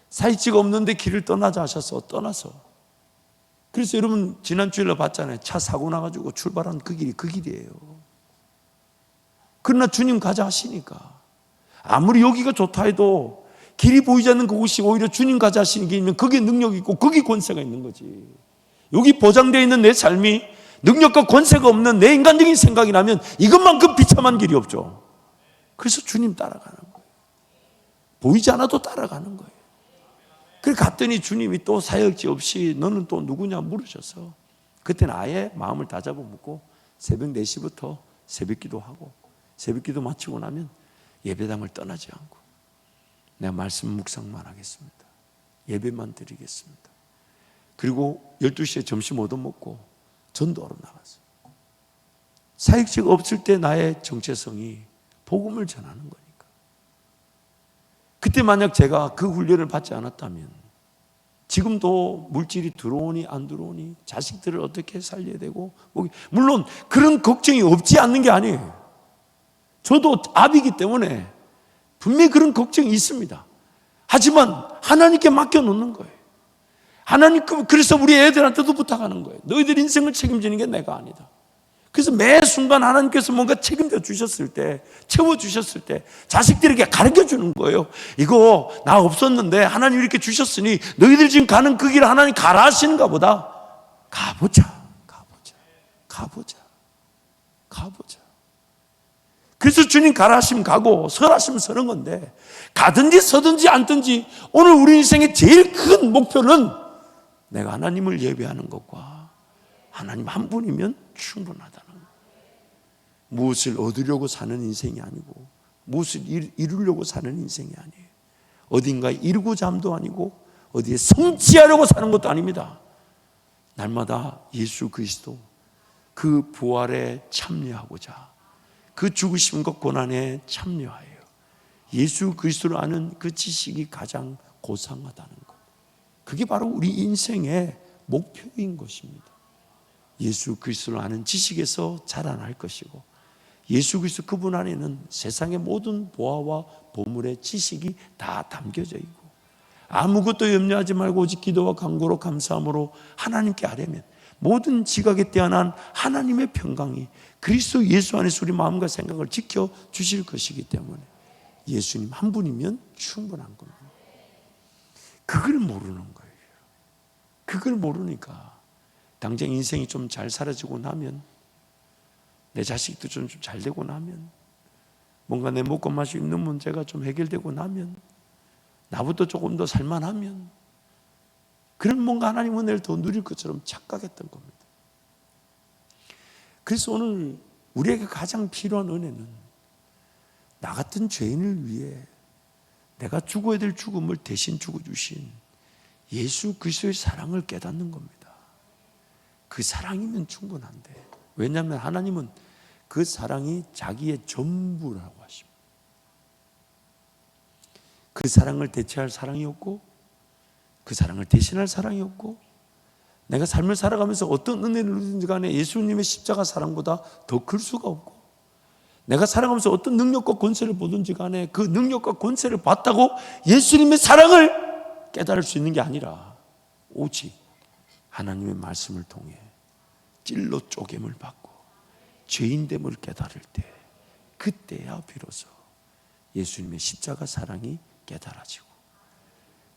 사역지가 없는데 길을 떠나자 하셔서 떠나서, 그래서 여러분 지난 주일에 봤잖아요. 차 사고 나가지고 출발한 그 길이에요. 그러나 주님 가자 하시니까, 아무리 여기가 좋다 해도 길이 보이지 않는 그곳이 오히려 주님 가자 하시는 길이면 거기에 능력이 있고 거기에 권세가 있는 거지. 여기 보장되어 있는 내 삶이 능력과 권세가 없는 내 인간적인 생각이라면 이것만큼 비참한 길이 없죠. 그래서 주님 따라가는 거예요. 보이지 않아도 따라가는 거예요. 그래 갔더니 주님이 또 사역지 없이 너는 또 누구냐 물으셔서, 그때는 아예 마음을 다 잡아먹고 새벽 4시부터 새벽 기도하고, 새벽 기도 마치고 나면 예배당을 떠나지 않고 내가 말씀 묵상만 하겠습니다. 예배만 드리겠습니다. 그리고 12시에 점심 얻어먹고 전도하러 나갔어요. 사역지가 없을 때 나의 정체성이 복음을 전하는 거니까. 그때 만약 제가 그 훈련을 받지 않았다면 지금도 물질이 들어오니 안 들어오니, 자식들을 어떻게 살려야 되고, 물론 그런 걱정이 없지 않는 게 아니에요. 저도 아비이기 때문에 분명히 그런 걱정이 있습니다. 하지만 하나님께 맡겨놓는 거예요. 하나님, 그래서 우리 애들한테도 부탁하는 거예요. 너희들 인생을 책임지는 게 내가 아니다. 그래서 매 순간 하나님께서 뭔가 책임져 주셨을 때, 채워 주셨을 때 자식들에게 가르쳐 주는 거예요. 이거 나 없었는데 하나님 이렇게 주셨으니 너희들 지금 가는 그 길 하나님 가라 하시는가 보다. 가보자. 그래서 주님 가라 하시면 가고 서라 하시면 서는 건데, 가든지 서든지 앉든지 오늘 우리 인생의 제일 큰 목표는 내가 하나님을 예배하는 것과 하나님 한 분이면 충분하다는 거예요. 무엇을 얻으려고 사는 인생이 아니고, 무엇을 이루려고 사는 인생이 아니에요. 어딘가에 이루고자 함도 아니고, 어디에 성취하려고 사는 것도 아닙니다. 날마다 예수 그리스도 그 부활에 참여하고자, 그 죽으심과 고난에 참여하여 예수 그리스도를 아는 그 지식이 가장 고상하다는 것. 그게 바로 우리 인생의 목표인 것입니다. 예수 그리스도를 아는 지식에서 자라날 것이고, 예수 그리스도 그분 안에는 세상의 모든 보화와 보물의 지식이 다 담겨져 있고, 아무것도 염려하지 말고 오직 기도와 간구로 감사함으로 하나님께 아뢰면 모든 지각에 뛰어난 하나님의 평강이 그리스도 예수 안에서 우리 마음과 생각을 지켜주실 것이기 때문에 예수님 한 분이면 충분한 겁니다. 그걸 모르는 거예요. 그걸 모르니까 당장 인생이 좀 잘 살아지고 나면, 내 자식도 좀 잘 되고 나면, 뭔가 내 먹고 마시고 입는 문제가 좀 해결되고 나면, 나부터 조금 더 살만하면, 그런 뭔가 하나님 은혜를 더 누릴 것처럼 착각했던 겁니다. 그래서 오늘 우리에게 가장 필요한 은혜는 나 같은 죄인을 위해 내가 죽어야 될 죽음을 대신 죽어주신 예수 그리스도의 사랑을 깨닫는 겁니다. 그 사랑이면 충분한데, 왜냐하면 하나님은 그 사랑이 자기의 전부라고 하십니다. 그 사랑을 대체할 사랑이 없고, 그 사랑을 대신할 사랑이 없고, 내가 삶을 살아가면서 어떤 은혜를 누리든지 간에 예수님의 십자가 사랑보다 더 클 수가 없고, 내가 살아가면서 어떤 능력과 권세를 보든지 간에 그 능력과 권세를 봤다고 예수님의 사랑을 깨달을 수 있는 게 아니라, 오직 하나님의 말씀을 통해 찔러 쪼갰을 받고 죄인됨을 깨달을 때, 그때야 비로소 예수님의 십자가 사랑이 깨달아지고,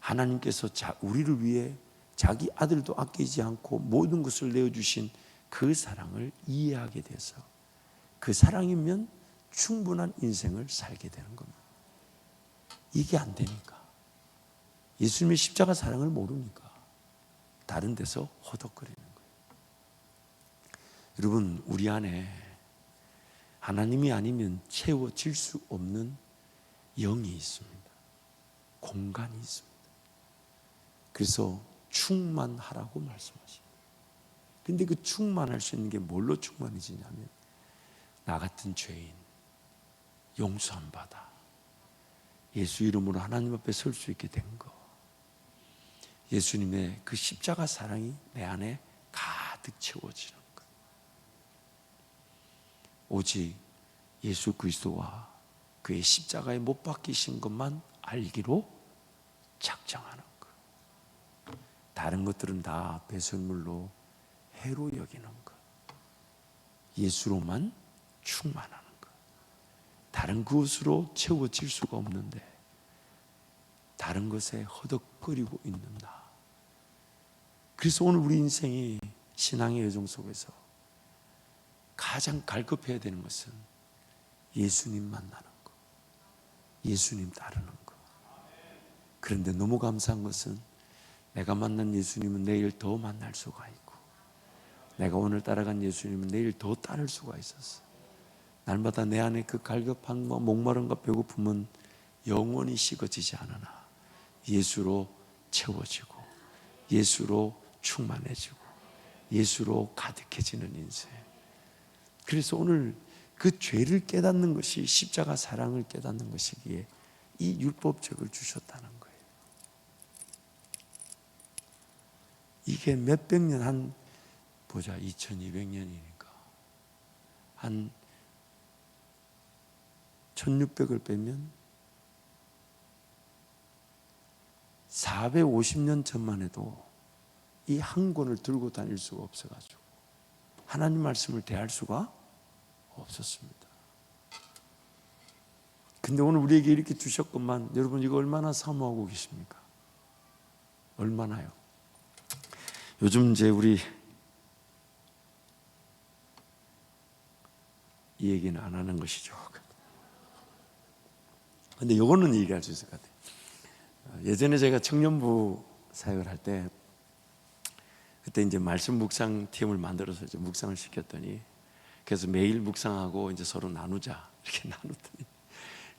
하나님께서 우리를 위해 자기 아들도 아끼지 않고 모든 것을 내어주신 그 사랑을 이해하게 돼서 그 사랑이면 충분한 인생을 살게 되는 겁니다. 이게 안 되니까, 예수님의 십자가 사랑을 모르니까 다른 데서 허덕거리는 거예요. 여러분, 우리 안에 하나님이 아니면 채워질 수 없는 영이 있습니다. 공간이 있습니다. 그래서 충만하라고 말씀하십니다. 근데 그 충만할 수 있는 게 뭘로 충만해지냐면, 나 같은 죄인 용서함 받아 예수 이름으로 하나님 앞에 설 수 있게 된 거, 예수님의 그 십자가 사랑이 내 안에 가득 채워지는 것, 오직 예수 그리스도와 그의 십자가에 못 박히신 것만 알기로 작정하는 것, 다른 것들은 다 배설물로 해로 여기는 것, 예수로만 충만하는 것, 다른 그것으로 채워질 수가 없는데 다른 것에 허덕거리고 있는 나. 그래서 오늘 우리 인생이 신앙의 여정 속에서 가장 갈급해야 되는 것은 예수님 만나는 것, 예수님 따르는 것. 그런데 너무 감사한 것은 내가 만난 예수님은 내일 더 만날 수가 있고, 내가 오늘 따라간 예수님은 내일 더 따를 수가 있었어. 날마다 내 안에 그 갈급함과 목마름과 배고픔은 영원히 식어지지 않으나 예수로 채워지고, 예수로 충만해지고, 예수로 가득해지는 인생. 그래서 오늘 그 죄를 깨닫는 것이 십자가 사랑을 깨닫는 것이기에 이 율법책을 주셨다는 거예요. 이게 몇백 년, 한 보자, 2200년이니까 한 1600을 빼면 450년 전만 해도 이 한 권을 들고 다닐 수가 없어가지고 하나님 말씀을 대할 수가 없었습니다. 근데 오늘 우리에게 이렇게 주셨건만 여러분 이거 얼마나 사모하고 계십니까? 얼마나요? 요즘 이제 우리 이 얘기는 안 하는 것이죠. 근데 요거는 얘기할 수 있을 것 같아요. 예전에 제가 청년부 사역을 할 때 그때 이제 말씀 묵상 팀을 만들어서 이제 묵상을 시켰더니 그래서 매일 묵상하고 이제 서로 나누자 이렇게 나눴더니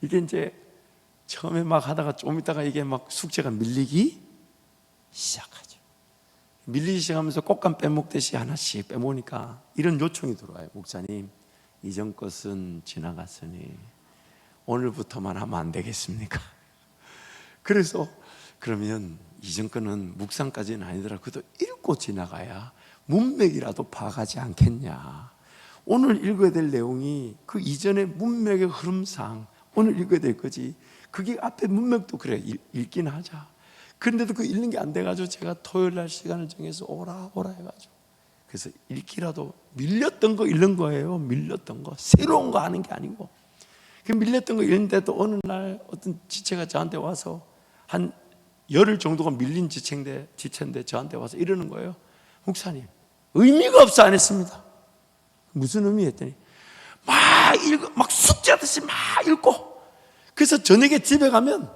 이게 이제 처음에 막 하다가 좀 있다가 이게 막 숙제가 밀리기 시작하죠. 밀리기 시작하면서 꽃감 빼먹듯이 하나씩 빼먹으니까 이런 요청이 들어와요. 목사님, 이전 것은 지나갔으니 오늘부터만 하면 안 되겠습니까? 그래서 그러면 이전 거는 묵상까지는 아니더라 그래도 읽고 지나가야 문맥이라도 파악하지 않겠냐. 오늘 읽어야 될 내용이 그 이전의 문맥의 흐름상 오늘 읽어야 될 거지. 그게 앞에 문맥도 그래 읽긴 하자. 그런데도 그 읽는 게 안 돼가지고 제가 토요일 날 시간을 정해서 오라 해가지고 그래서 읽기라도 밀렸던 거 읽는 거예요. 밀렸던 거 새로운 거 하는 게 아니고 그 밀렸던 거 읽는데도 어느 날 어떤 지체가 저한테 와서 한 열흘 정도가 밀린 지체인데 저한테 와서 이러는 거예요. 목사님 의미가 없어 안 했습니다. 무슨 의미 했더니 막 숙제하듯이 막 읽고 그래서 저녁에 집에 가면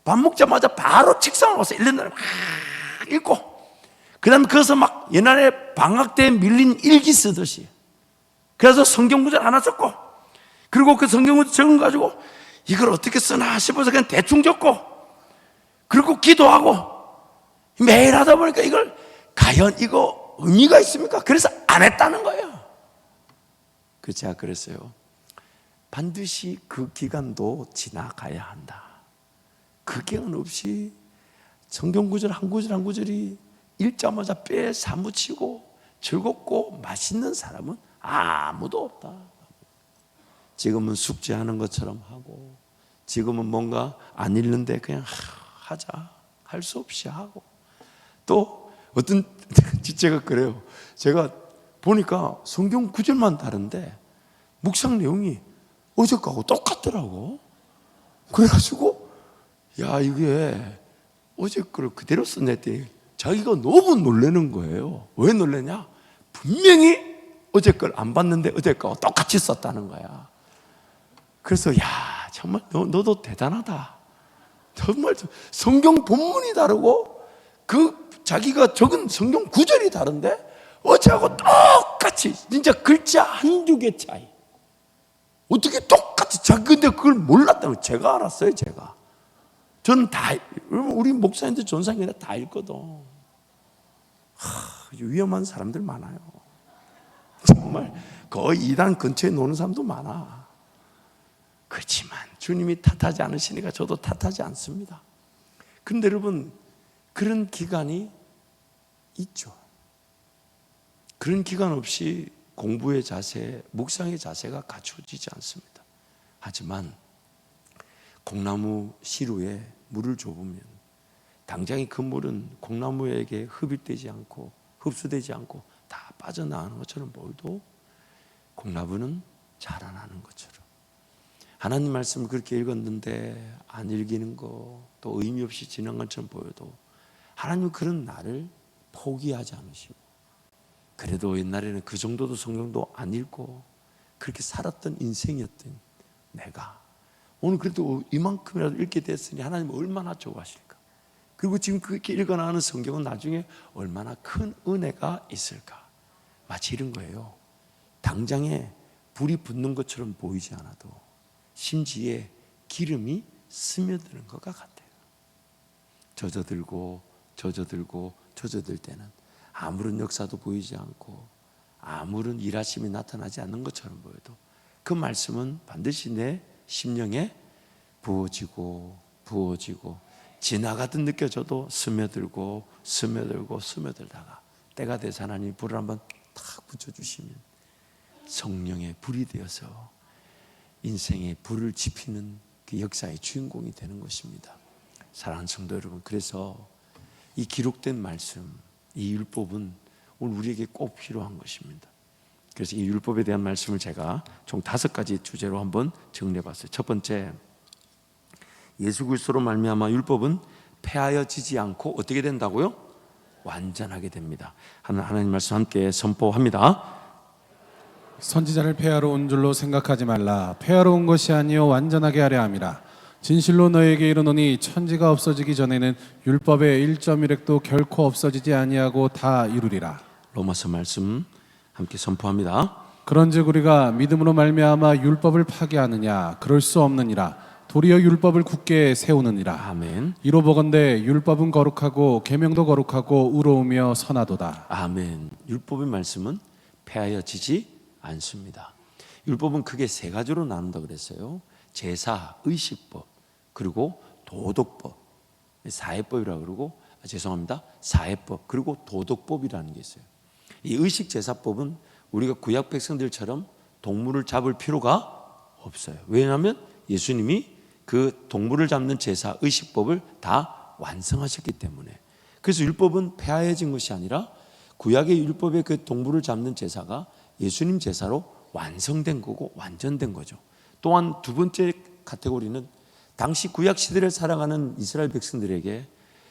밥 먹자마자 바로 책상에 와서 읽는 날 막 읽고 그 다음에 거기서 막 옛날에 방학 때 밀린 일기 쓰듯이 그래서 성경 구절 하나 썼고 그리고 그 성경 구절 적은 거 가지고 이걸 어떻게 쓰나 싶어서 그냥 대충 적고 그리고 기도하고 매일 하다 보니까 이걸 과연 이거 의미가 있습니까? 그래서 안 했다는 거예요. 그래서 제가 그랬어요. 반드시 그 기간도 지나가야 한다. 그 기간 없이 성경 구절 한 구절 한 구절이 읽자마자 뼈에 사무치고 즐겁고 맛있는 사람은 아무도 없다. 지금은 숙제하는 것처럼 하고 지금은 뭔가 안 읽는데 그냥 하자 할 수 없이 하고 또 어떤 지체가 그래요. 제가 보니까 성경 구절만 다른데 묵상 내용이 어제 거하고 똑같더라고. 그래가지고 야 이게 어제 걸 그대로 썼네 했더니 자기가 너무 놀라는 거예요. 왜 놀라냐? 분명히 어제 걸 안 봤는데 어제 거하고 똑같이 썼다는 거야. 그래서 야 정말 너도 대단하다. 정말 성경 본문이 다르고 그 자기가 적은 성경 구절이 다른데 어제하고 똑같이 진짜 글자 한두 개 차이. 어떻게 똑같이 자기 근데 그걸 몰랐다는 거예요. 제가 알았어요. 제가 저는 다 우리 목사님들 전상이라 다 읽거든. 위험한 사람들 많아요. 정말 거의 이단 근처에 노는 사람도 많아. 그렇지만 주님이 탓하지 않으시니까 저도 탓하지 않습니다. 그런데 여러분 그런 기간이 있죠. 그런 기간 없이 공부의 자세, 묵상의 자세가 갖춰지지 않습니다. 하지만 콩나무 시루에 물을 줘보면 당장에 그 물은 콩나무에게 흡입되지 않고 흡수되지 않고 다 빠져나가는 것처럼 보여도 콩나무는 자라나는 것처럼 하나님 말씀을 그렇게 읽었는데 안 읽기는 거 또 의미 없이 지난 것처럼 보여도 하나님은 그런 나를 포기하지 않으시고 그래도 옛날에는 그 정도도 성경도 안 읽고 그렇게 살았던 인생이었던 내가 오늘 그래도 이만큼이라도 읽게 됐으니 하나님은 얼마나 좋아하실까. 그리고 지금 그렇게 읽어나가는 성경은 나중에 얼마나 큰 은혜가 있을까. 마치 이런 거예요. 당장에 불이 붙는 것처럼 보이지 않아도 심지에 기름이 스며드는 것과 같아요. 젖어들고 젖어들 때는 아무런 역사도 보이지 않고 아무런 일하심이 나타나지 않는 것처럼 보여도 그 말씀은 반드시 내 심령에 부어지고 지나가듯 느껴져도 스며들고 스며들고 스며들다가 때가 돼서 하나님이 불을 한번 탁 붙여주시면 성령의 불이 되어서 인생의 불을 지피는 그 역사의 주인공이 되는 것입니다. 사랑하는 성도 여러분, 그래서 이 기록된 말씀, 이 율법은 오늘 우리에게 꼭 필요한 것입니다. 그래서 이 율법에 대한 말씀을 제가 총 5가지 주제로 한번 정리해봤어요. 첫 번째, 예수 그리스도로 말미암아 율법은 폐하여지지 않고 어떻게 된다고요? 완전하게 됩니다. 하나님 말씀 함께 선포합니다. 선지자를 폐하러 온 줄로 생각하지 말라. 폐하러 온 것이 아니요 완전하게 하려 함이라. 진실로 너에게 이르노니 천지가 없어지기 전에는 율법의 1.1획도 결코 없어지지 아니하고 다 이루리라. 로마서 말씀 함께 선포합니다. 그런즉 우리가 믿음으로 말미암아 율법을 파괴하느냐? 그럴 수 없느니라. 도리어 율법을 굳게 세우느니라. 아멘. 이로 보건대 율법은 거룩하고 계명도 거룩하고 의로우며 선하도다. 아멘. 율법의 말씀은 폐하여지지 않습니다. 율법은 크게 3가지로 나눈다 그랬어요. 제사, 의식법, 그리고 도덕법. 사회법이라고 그러고, 죄송합니다. 사회법, 그리고 도덕법이라는 게 있어요. 이 의식제사법은 우리가 구약 백성들처럼 동물을 잡을 필요가 없어요. 왜냐하면 예수님이 그 동물을 잡는 제사, 의식법을 다 완성하셨기 때문에. 그래서 율법은 폐하해진 것이 아니라 구약의 율법의 그 동물을 잡는 제사가 예수님 제사로 완성된 거고 완전된 거죠. 또한 2번째 카테고리는 당시 구약 시대를 살아가는 이스라엘 백성들에게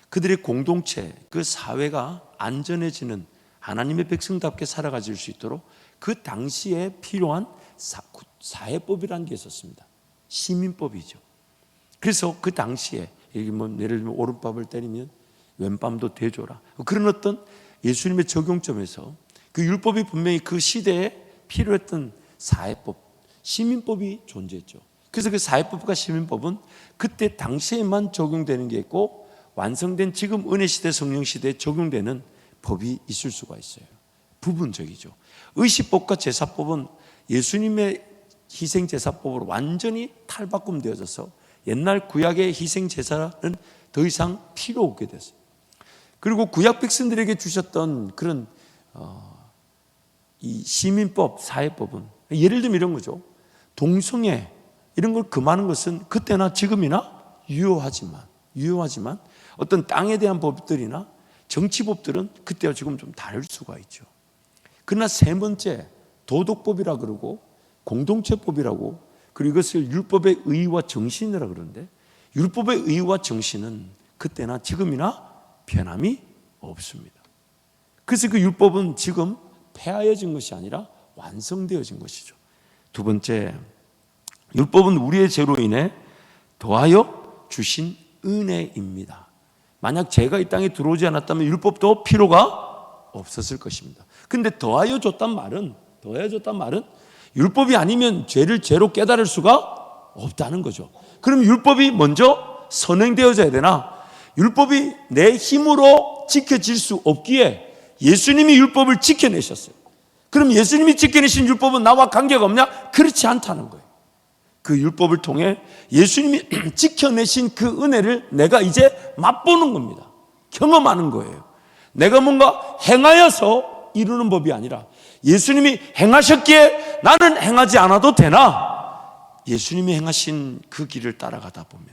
그들의 공동체, 그 사회가 안전해지는 하나님의 백성답게 살아가질 수 있도록 그 당시에 필요한 사회법이라는 게 있었습니다. 시민법이죠. 그래서 그 당시에 예를 들면 오른밤을 때리면 왼밤도 대줘라, 그런 어떤 예수님의 적용점에서 그 율법이 분명히 그 시대에 필요했던 사회법, 시민법이 존재했죠. 그래서 그 사회법과 시민법은 그때 당시에만 적용되는 게 있고 완성된 지금 은혜 시대, 성령 시대에 적용되는 법이 있을 수가 있어요. 부분적이죠. 의식법과 제사법은 예수님의 희생 제사법으로 완전히 탈바꿈되어져서 옛날 구약의 희생 제사는 더 이상 필요 없게 됐어요. 그리고 구약 백성들에게 주셨던 그런 이 시민법, 사회법은 예를 들면 이런 거죠. 동성애 이런 걸 금하는 것은 그때나 지금이나 유효하지만 어떤 땅에 대한 법들이나 정치법들은 그때와 지금 좀 다를 수가 있죠. 그러나 3번째 도덕법이라 그러고 공동체법이라고, 그리고 이것을 율법의 의의와 정신이라 그러는데, 율법의 의의와 정신은 그때나 지금이나 변함이 없습니다. 그래서 그 율법은 지금 폐하여진 것이 아니라 완성되어진 것이죠. 2번째, 율법은 우리의 죄로 인해 더하여 주신 은혜입니다. 만약 죄가 이 땅에 들어오지 않았다면 율법도 필요가 없었을 것입니다. 그런데 더하여 줬단 말은 율법이 아니면 죄를 죄로 깨달을 수가 없다는 거죠. 그럼 율법이 먼저 선행되어져야 되나? 율법이 내 힘으로 지켜질 수 없기에 예수님이 율법을 지켜내셨어요. 그럼 예수님이 지켜내신 율법은 나와 관계가 없냐? 그렇지 않다는 거예요. 그 율법을 통해 예수님이 지켜내신 그 은혜를 내가 이제 맛보는 겁니다. 경험하는 거예요. 내가 뭔가 행하여서 이루는 법이 아니라 예수님이 행하셨기에 나는 행하지 않아도 되나? 예수님이 행하신 그 길을 따라가다 보면,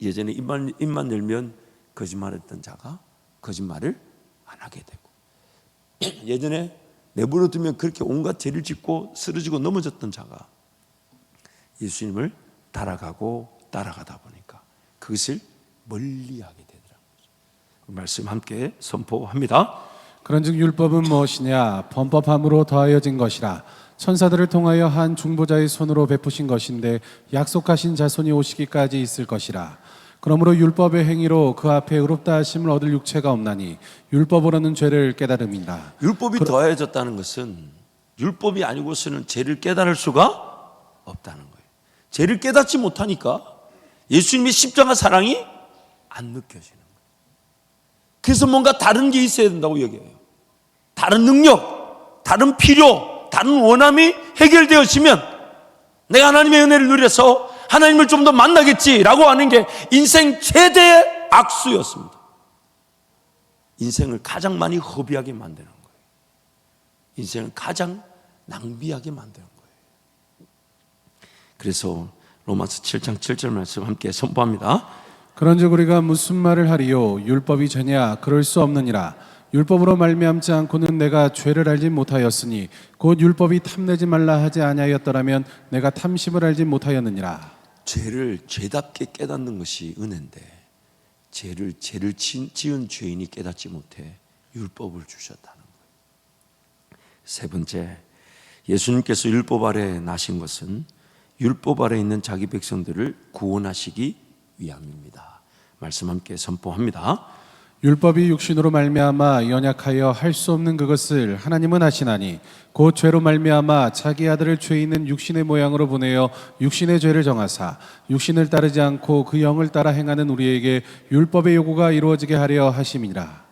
예전에 입만 열면 거짓말했던 자가 거짓말을 안 하게 되고, 예전에 내버려 두면 그렇게 온갖 죄를 짓고 쓰러지고 넘어졌던 자가 예수님을 따라가다 보니까 그것을 멀리하게 되더라고요. 그 말씀 함께 선포합니다. 그런즉 율법은 무엇이냐? 범법함으로 더하여진 것이라. 천사들을 통하여 한 중보자의 손으로 베푸신 것인데 약속하신 자손이 오시기까지 있을 것이라. 그러므로 율법의 행위로 그 앞에 의롭다 하심을 얻을 육체가 없나니 율법으로는 죄를 깨달음이라. 율법이 더해졌다는 것은 율법이 아니고서는 죄를 깨달을 수가 없다는 거예요. 죄를 깨닫지 못하니까 예수님의 십자가 사랑이 안 느껴지는 거예요. 그래서 뭔가 다른 게 있어야 된다고 여겨요. 다른 능력, 다른 필요, 다른 원함이 해결되어지면 내가 하나님의 은혜를 누려서 하나님을 좀 더 만나겠지라고 하는 게 인생 최대의 악수였습니다. 인생을 가장 많이 허비하게 만드는 거예요. 인생을 가장 낭비하게 만드는 거예요. 그래서 로마서 7장 7절 말씀 함께 선포합니다. 그런즉 우리가 무슨 말을 하리요? 율법이 죄냐? 그럴 수 없느니라. 율법으로 말미암지 않고는 내가 죄를 알지 못하였으니 곧 율법이 탐내지 말라 하지 아니하였더라면 내가 탐심을 알지 못하였느니라. 죄를 죄답게 깨닫는 것이 은혜인데 죄를 지은 죄인이 깨닫지 못해 율법을 주셨다는 거예요. 세 번째, 예수님께서 율법 아래 나신 것은 율법 아래 있는 자기 백성들을 구원하시기 위함입니다. 말씀 함께 선포합니다. 율법이 육신으로 말미암아 연약하여 할 수 없는 그것을 하나님은 하시나니 곧 죄로 말미암아 자기 아들을 죄 있는 육신의 모양으로 보내어 육신의 죄를 정하사 육신을 따르지 않고 그 영을 따라 행하는 우리에게 율법의 요구가 이루어지게 하려 하심이라.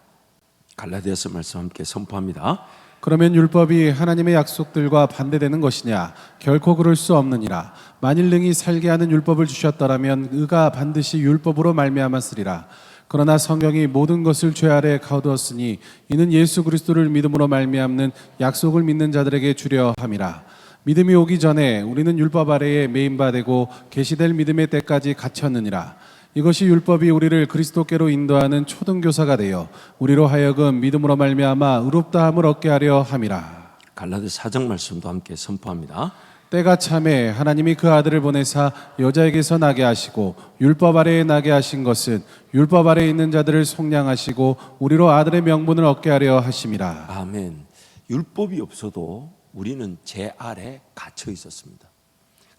갈라디아서 말씀 함께 선포합니다. 그러면 율법이 하나님의 약속들과 반대되는 것이냐? 결코 그럴 수 없느니라. 만일 능히 살게 하는 율법을 주셨더라면 의가 반드시 율법으로 말미암았으리라. 그러나 성경이 모든 것을 죄 아래 가두었으니 이는 예수 그리스도를 믿음으로 말미암는 약속을 믿는 자들에게 주려 함이라. 믿음이 오기 전에 우리는 율법 아래에 매인 바 되고 계시될 믿음의 때까지 갇혔느니라. 이것이 율법이 우리를 그리스도께로 인도하는 초등교사가 되어 우리로 하여금 믿음으로 말미암아 의롭다함을 얻게 하려 함이라. 갈라디아 4장 말씀도 함께 선포합니다. 때가 참에 하나님이 그 아들을 보내사 여자에게서 나게 하시고 율법 아래에 나게 하신 것은 율법 아래에 있는 자들을 속량하시고 우리로 아들의 명분을 얻게 하려 하심이라. 아멘. 율법이 없어도 우리는 죄 아래 갇혀 있었습니다.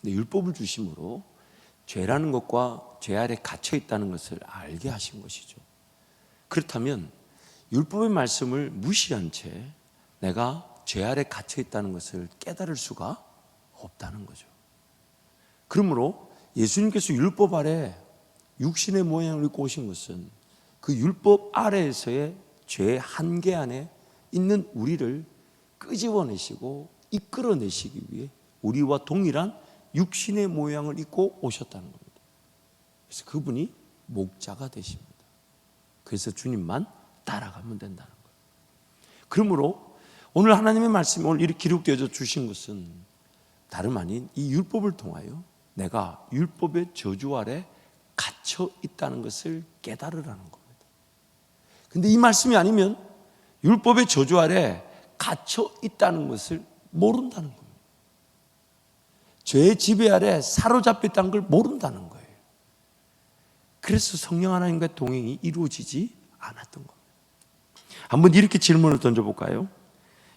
근데 율법을 주심으로 죄라는 것과 죄 아래 갇혀 있다는 것을 알게 하신 것이죠. 그렇다면 율법의 말씀을 무시한 채 내가 죄 아래 갇혀 있다는 것을 깨달을 수가 없다는 거죠. 그러므로 예수님께서 율법 아래 육신의 모양을 입고 오신 것은 그 율법 아래에서의 죄의 한계 안에 있는 우리를 끄집어내시고 이끌어내시기 위해 우리와 동일한 육신의 모양을 입고 오셨다는 겁니다. 그래서 그분이 목자가 되십니다. 그래서 주님만 따라가면 된다는 거예요. 그러므로 오늘 하나님의 말씀이 오늘 이렇게 기록되어 주신 것은 다름 아닌 이 율법을 통하여 내가 율법의 저주 아래 갇혀 있다는 것을 깨달으라는 겁니다. 근데 이 말씀이 아니면 율법의 저주 아래 갇혀 있다는 것을 모른다는 겁니다. 죄의 지배 아래 사로잡혀 있다는 걸 모른다는 거예요. 그래서 성령 하나님과의 동행이 이루어지지 않았던 겁니다. 한번 이렇게 질문을 던져볼까요?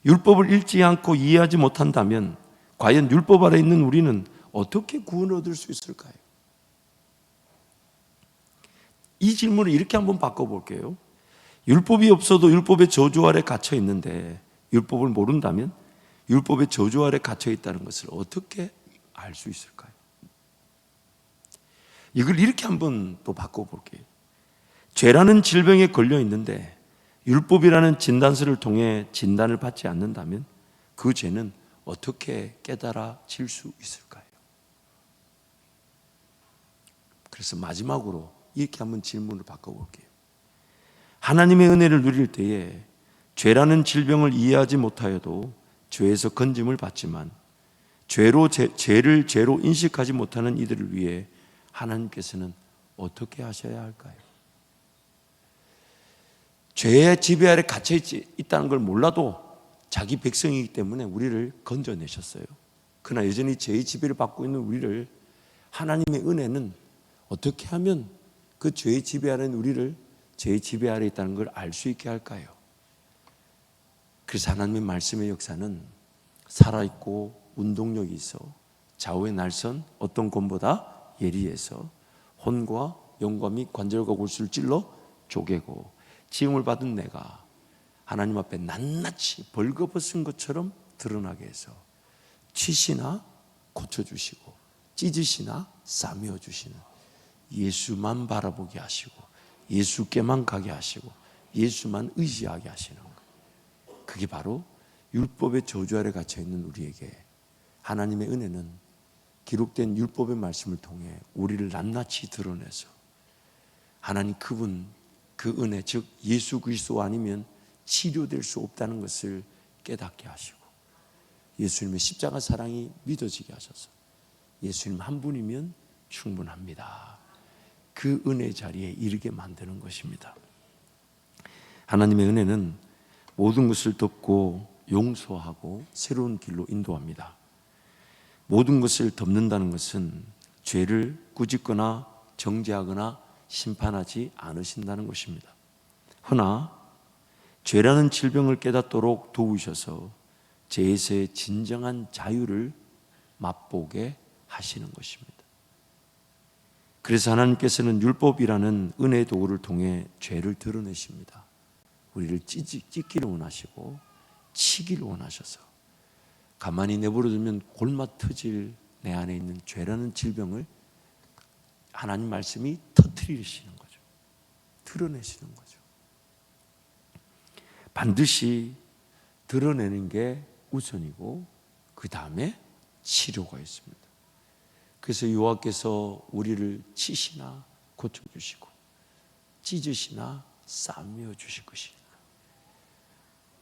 율법을 읽지 않고 이해하지 못한다면 과연 율법 아래 있는 우리는 어떻게 구원을 얻을 수 있을까요? 이 질문을 이렇게 한번 바꿔볼게요. 율법이 없어도 율법의 저주 아래 갇혀 있는데 율법을 모른다면 율법의 저주 아래 갇혀 있다는 것을 어떻게 알 수 있을까요? 이걸 이렇게 한번 또 바꿔볼게요. 죄라는 질병에 걸려 있는데 율법이라는 진단서를 통해 진단을 받지 않는다면 그 죄는 어떻게 깨달아질 수 있을까요? 그래서 마지막으로 이렇게 한번 질문을 바꿔볼게요. 하나님의 은혜를 누릴 때에 죄라는 질병을 이해하지 못하여도 죄에서 건짐을 받지만 죄를 죄로 인식하지 못하는 이들을 위해 하나님께서는 어떻게 하셔야 할까요? 죄의 지배 아래 갇혀 있다는 걸 몰라도 자기 백성이기 때문에 우리를 건져내셨어요. 그러나 여전히 죄의 지배를 받고 있는 우리를 하나님의 은혜는 어떻게 하면 그 죄의 지배 아래 있는 우리를 죄의 지배 아래 있다는 걸 알 수 있게 할까요? 그래서 하나님의 말씀의 역사는 살아있고 운동력이 있어 좌우의 날선 어떤 곤보다 예리해서 혼과 영과 및 관절과 골수를 찔러 쪼개고 지음을 받은 내가 하나님 앞에 낱낱이 벌거벗은 것처럼 드러나게 해서 치시나 고쳐주시고 찢으시나 싸매어 주시는 예수만 바라보게 하시고 예수께만 가게 하시고 예수만 의지하게 하시는 것. 그게 바로 율법의 저주 아래 갇혀 있는 우리에게 하나님의 은혜는 기록된 율법의 말씀을 통해 우리를 낱낱이 드러내서 하나님 그분, 그 은혜, 즉 예수 그리스도 아니면 치료될 수 없다는 것을 깨닫게 하시고 예수님의 십자가 사랑이 믿어지게 하셔서 예수님 한 분이면 충분합니다. 그 은혜 자리에 이르게 만드는 것입니다. 하나님의 은혜는 모든 것을 덮고 용서하고 새로운 길로 인도합니다. 모든 것을 덮는다는 것은 죄를 꾸짖거나 정죄하거나 심판하지 않으신다는 것입니다. 허나 죄라는 질병을 깨닫도록 도우셔서 죄에서의 진정한 자유를 맛보게 하시는 것입니다. 그래서 하나님께서는 율법이라는 은혜의 도구를 통해 죄를 드러내십니다. 우리를 찢기를 원하시고 치기를 원하셔서 가만히 내버려두면 골마 터질 내 안에 있는 죄라는 질병을 하나님 말씀이 터뜨리시는 거죠. 드러내시는 거죠. 반드시 드러내는 게 우선이고 그 다음에 치료가 있습니다. 그래서 여호와께서 우리를 치시나 고쳐주시고 찢으시나 싸매어 주실 것이니까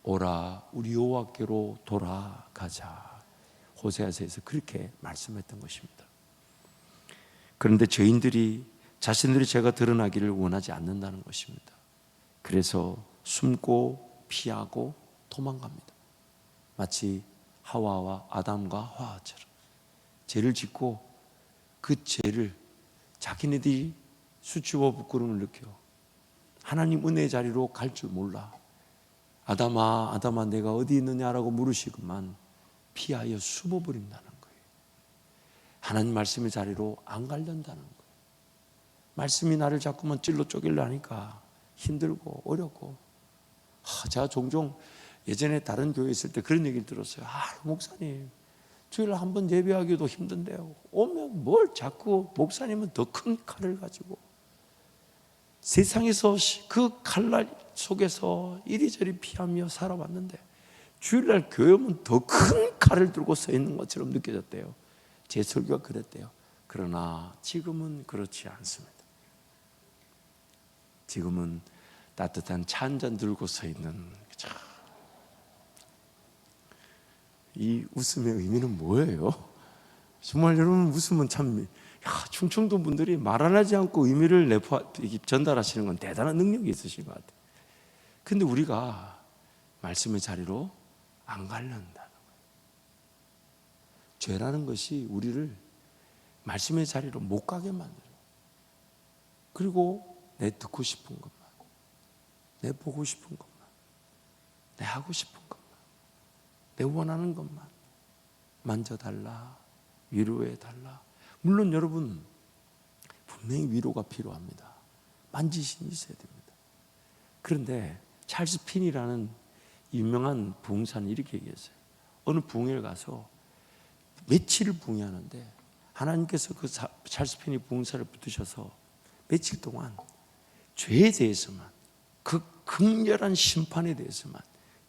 오라 우리 여호와께로 돌아가자. 호세아서에서 그렇게 말씀했던 것입니다. 그런데 죄인들이 자신들의 죄가 드러나기를 원하지 않는다는 것입니다. 그래서 숨고 피하고 도망갑니다. 마치 하와와 아담과 하와처럼 죄를 짓고 그 죄를 자기네들이 수치와 부끄러움을 느껴 하나님 은혜의 자리로 갈 줄 몰라. 아담아 아담아 내가 어디 있느냐라고 물으시고만 피하여 숨어버린다는 거예요. 하나님 말씀의 자리로 안 가려다는 거예요. 말씀이 나를 자꾸만 찔러 쪼개려 하니까 힘들고 어렵고 제가 종종 예전에 다른 교회에 있을 때 그런 얘기를 들었어요. 목사님 주일 한번 예배하기도 힘든데요. 오면 뭘 자꾸 목사님은 더 큰 칼을 가지고 세상에서 그 칼날 속에서 이리저리 피하며 살아왔는데 주일날 교회 오면 더 큰 칼을 들고 서 있는 것처럼 느껴졌대요. 제 설교가 그랬대요. 그러나 지금은 그렇지 않습니다. 지금은 따뜻한 차 한 잔 들고 서 있는 이 웃음의 의미는 뭐예요? 정말 여러분 웃으면 참 충청도 분들이 말 안 하지 않고 의미를 전달하시는 건 대단한 능력이 있으신 것 같아요. 근데 우리가 말씀의 자리로 안 가려다는 거예요. 죄라는 것이 우리를 말씀의 자리로 못 가게 만들어요. 그리고 내 듣고 싶은 것만, 내 보고 싶은 것만, 내 하고 싶은 것만, 내 원하는 것만 만져달라, 위로해달라. 물론 여러분 분명히 위로가 필요합니다. 만지심이 있어야 됩니다. 그런데 찰스 핀이라는 유명한 부흥사는 이렇게 얘기했어요. 어느 부흥회를 가서 며칠을 부흥회하는데 하나님께서 그 찰스 핀이 부흥사를 붙으셔서 며칠 동안 죄에 대해서만, 그 극렬한 심판에 대해서만,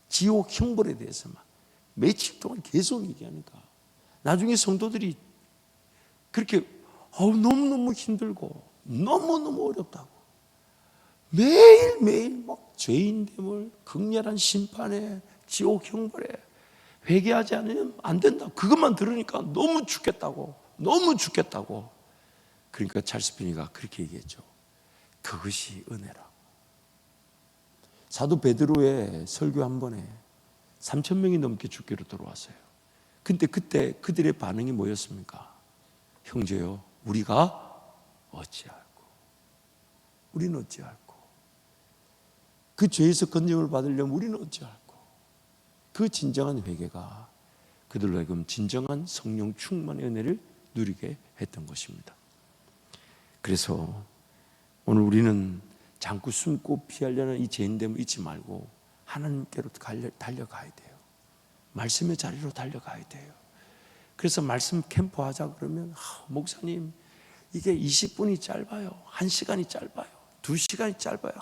지옥 형벌에 대해서만 며칠 동안 계속 얘기하니까 나중에 성도들이 그렇게 너무너무 힘들고 너무너무 어렵다고 매일매일 막 죄인됨을 극렬한 심판에 지옥 형벌에 회개하지 않으면 안 된다. 그것만 들으니까 너무 죽겠다고. 그러니까 찰스 피니가 그렇게 얘기했죠. 그것이 은혜라고. 사도 베드로의 설교 한 번에 3,000명이 넘게 죽기로 들어왔어요. 근데 그때 그들의 반응이 뭐였습니까? 형제요, 우리는 어찌할꼬. 그 죄에서 건짐을 받으려면 우리는 어찌할꼬. 그 진정한 회개가 그들로 하여금 진정한 성령 충만의 은혜를 누리게 했던 것입니다. 그래서 오늘 우리는 자꾸 숨고 피하려는 이 죄인됨을 잊지 말고 하나님께로 달려가야 돼요. 말씀의 자리로 달려가야 돼요. 그래서 말씀 캠프 하자 그러면 목사님 이게 20분이 짧아요. 1시간이 짧아요. 2시간이 짧아요.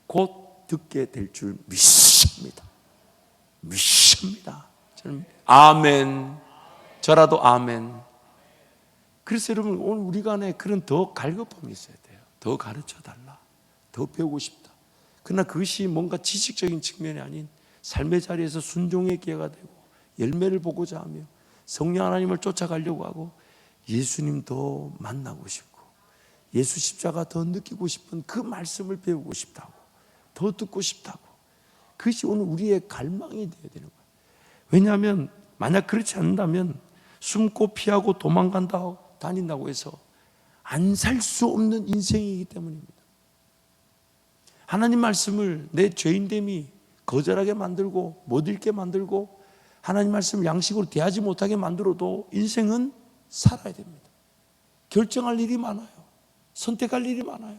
곧 듣게 될 줄 믿습니다. 저는 아멘. 저라도 아멘. 그래서 여러분, 오늘 우리가 안에 그런 더 갈급함이 있어야 돼요. 더 가르쳐 달라, 더 배우고 싶다. 그러나 그것이 뭔가 지식적인 측면이 아닌 삶의 자리에서 순종의 기회가 되고 열매를 보고자 하며 성령 하나님을 쫓아가려고 하고 예수님 더 만나고 싶고 예수 십자가 더 느끼고 싶은 그 말씀을 배우고 싶다고, 더 듣고 싶다고. 그것이 오늘 우리의 갈망이 되어야 되는 거예요. 왜냐하면 만약 그렇지 않는다면 숨고 피하고 도망간다 다닌다고 해서 안 살 수 없는 인생이기 때문입니다. 하나님 말씀을 내 죄인됨이 거절하게 만들고 못 읽게 만들고 하나님 말씀을 양식으로 대하지 못하게 만들어도 인생은 살아야 됩니다. 결정할 일이 많아요. 선택할 일이 많아요.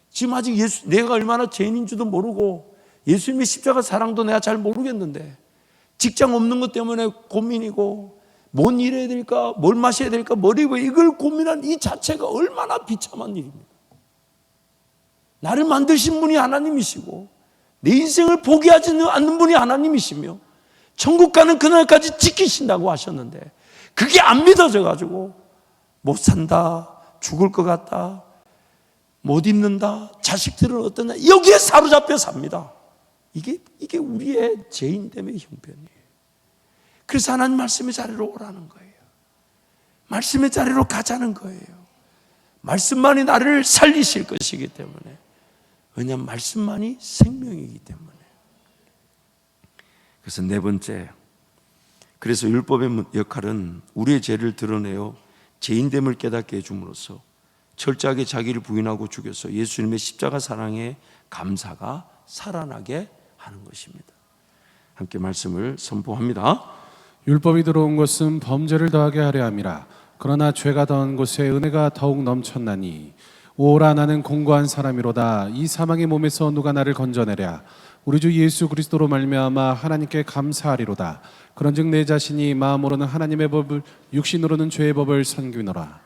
지금 아직 내가 얼마나 죄인인 줄도 모르고 예수님의 십자가 사랑도 내가 잘 모르겠는데 직장 없는 것 때문에 고민이고 뭔 일해야 될까, 뭘 마셔야 될까, 뭘 입어야 이걸 고민한 이 자체가 얼마나 비참한 일입니까? 나를 만드신 분이 하나님이시고 내 인생을 포기하지 않는 분이 하나님이시며 천국 가는 그날까지 지키신다고 하셨는데 그게 안 믿어져 가지고 못 산다, 죽을 것 같다, 못 입는다, 자식들은 어떠냐, 여기에 사로잡혀 삽니다. 이게 우리의 죄인됨의 형편이에요. 그래서 하나님 말씀의 자리로 오라는 거예요. 말씀의 자리로 가자는 거예요. 말씀만이 나를 살리실 것이기 때문에. 왜냐하면 말씀만이 생명이기 때문에. 그래서 네 번째, 그래서 율법의 역할은 우리의 죄를 드러내어 죄인됨을 깨닫게 해줌으로써 철저하게 자기를 부인하고 죽여서 예수님의 십자가 사랑의 감사가 살아나게 하는 것입니다. 함께 말씀을 선포합니다. 율법이 들어온 것은 범죄를 더하게 하려 함이라. 그러나 죄가 더한 곳에 은혜가 더욱 넘쳤나니 오라 나는 공고한 사람이로다. 이 사망의 몸에서 누가 나를 건져내랴. 우리 주 예수 그리스도로 말미암아 하나님께 감사하리로다. 그런즉 내 자신이 마음으로는 하나님의 법을 육신으로는 죄의 법을 섬기노라.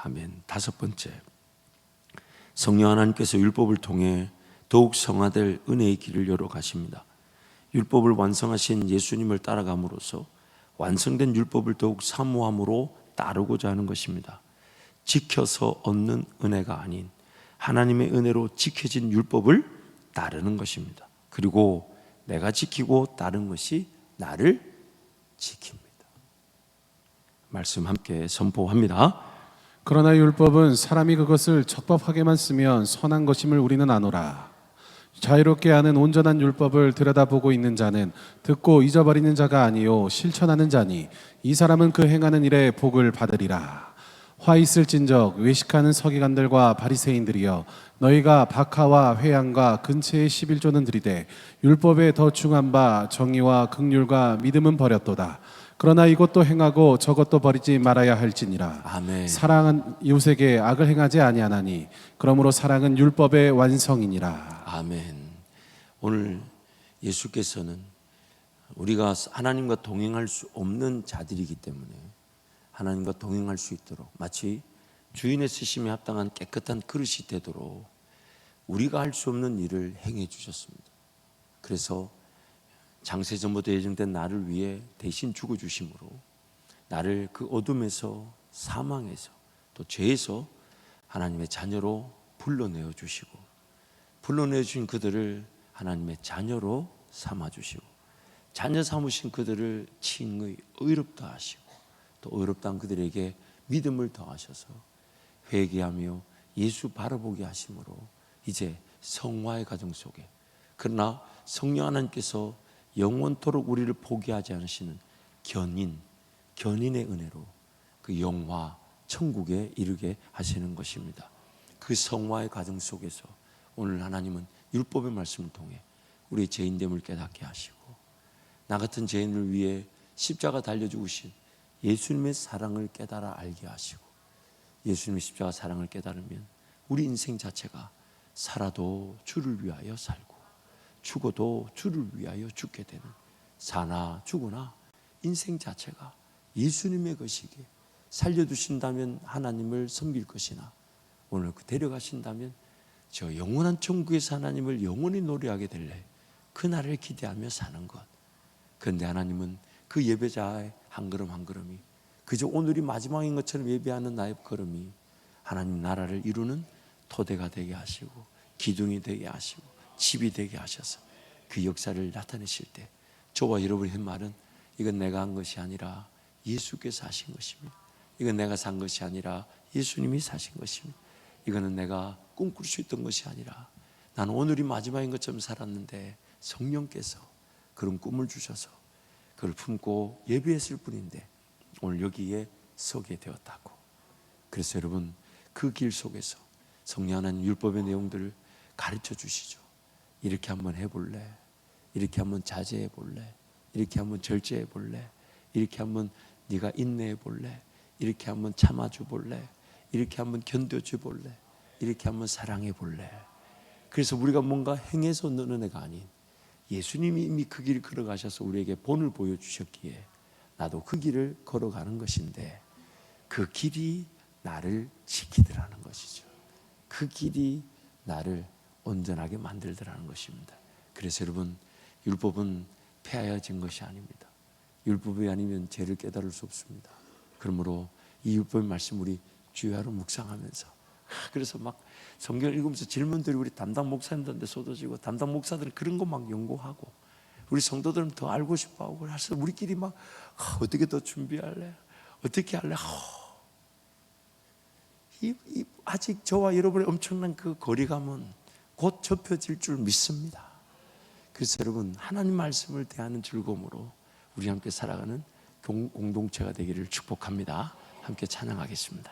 아멘. 다섯 번째, 성령 하나님께서 율법을 통해 더욱 성화될 은혜의 길을 열어 가십니다. 율법을 완성하신 예수님을 따라감으로써 완성된 율법을 더욱 사모함으로 따르고자 하는 것입니다. 지켜서 얻는 은혜가 아닌 하나님의 은혜로 지켜진 율법을 따르는 것입니다. 그리고 내가 지키고 따른 것이 나를 지킵니다. 말씀 함께 선포합니다. 그러나 율법은 사람이 그것을 적법하게만 쓰면 선한 것임을 우리는 아노라. 자유롭게 하는 온전한 율법을 들여다보고 있는 자는 듣고 잊어버리는 자가 아니요 실천하는 자니 이 사람은 그 행하는 일에 복을 받으리라. 화 있을진적 외식하는 서기관들과 바리새인들이여, 너희가 박하와 회양과 근처의 11조는 들이되 율법에 더 중한 바 정의와 긍휼과 믿음은 버렸도다. 그러나 이것도 행하고 저것도 버리지 말아야 할지니라. 아멘. 사랑은 이웃에게 악을 행하지 아니하나니 그러므로 사랑은 율법의 완성이니라. 아멘. 오늘 예수께서는 우리가 하나님과 동행할 수 없는 자들이기 때문에 하나님과 동행할 수 있도록 마치 주인의 쓰심에 합당한 깨끗한 그릇이 되도록 우리가 할 수 없는 일을 행해 주셨습니다. 그래서 장세전부터 예정된 나를 위해 대신 죽어주심으로 나를 그 어둠에서 사망에서 또 죄에서 하나님의 자녀로 불러내어 주시고 불러내어 주신 그들을 하나님의 자녀로 삼아주시고 자녀 삼으신 그들을 칭의 의롭다 하시고 또 의롭다한 그들에게 믿음을 더하셔서 회개하며 예수 바라보게 하심으로 이제 성화의 과정 속에, 그러나 성령 하나님께서 영원토록 우리를 포기하지 않으시는 견인의 은혜로 그 영화 천국에 이르게 하시는 것입니다. 그 성화의 과정 속에서 오늘 하나님은 율법의 말씀을 통해 우리의 죄인됨을 깨닫게 하시고 나 같은 죄인을 위해 십자가 달려 죽으신 예수님의 사랑을 깨달아 알게 하시고 예수님의 십자가 사랑을 깨달으면 우리 인생 자체가 살아도 주를 위하여 살고 죽어도 주를 위하여 죽게 되는, 사나 죽으나 인생 자체가 예수님의 것이기에 살려두신다면 하나님을 섬길 것이나 오늘 데려가신다면 저 영원한 천국에서 하나님을 영원히 노래하게 될래 그 날을 기대하며 사는 것. 그런데 하나님은 그 예배자의 한 걸음 한 걸음이 그저 오늘이 마지막인 것처럼 예배하는 나의 걸음이 하나님 나라를 이루는 토대가 되게 하시고 기둥이 되게 하시고 집이 되게 하셔서 그 역사를 나타내실 때 저와 여러분이 한 말은 이건 내가 한 것이 아니라 예수께서 하신 것입니다. 이건 내가 산 것이 아니라 예수님이 사신 것입니다. 이거는 내가 꿈꿀 수 있던 것이 아니라 나는 오늘이 마지막인 것처럼 살았는데 성령께서 그런 꿈을 주셔서 그걸 품고 예배했을 뿐인데 오늘 여기에 서게 되었다고. 그래서 여러분 그 길 속에서 성령 하나님 율법의 내용들을 가르쳐 주시죠. 이렇게 한번 해볼래? 이렇게 한번 자제해 볼래? 이렇게 한번 절제해 볼래? 이렇게 한번 네가 인내해 볼래? 이렇게 한번 참아줘 볼래? 이렇게 한번 견뎌줘 볼래? 이렇게 한번 사랑해 볼래? 그래서 우리가 뭔가 행해서 느는 애가 아닌 예수님이 이미 그 길을 걸어가셔서 우리에게 본을 보여주셨기에 나도 그 길을 걸어가는 것인데 그 길이 나를 지키더라는 것이죠. 그 길이 나를 온전하게 만들더라는 것입니다. 그래서 여러분 율법은 폐하여진 것이 아닙니다. 율법이 아니면 죄를 깨달을 수 없습니다. 그러므로 이 율법의 말씀 우리 주야로 묵상하면서 그래서 막 성경을 읽으면서 질문들이 우리 담당 목사님들한테 쏟아지고 담당 목사들은 그런 거 막 연구하고 우리 성도들은 더 알고 싶어하고 그래서 우리끼리 막 어떻게 더 준비할래? 어떻게 할래? 아직 저와 여러분의 엄청난 그 거리감은 곧 좁혀질 줄 믿습니다. 그래서 여러분 하나님 말씀을 대하는 즐거움으로 우리 함께 살아가는 공동체가 되기를 축복합니다. 함께 찬양하겠습니다.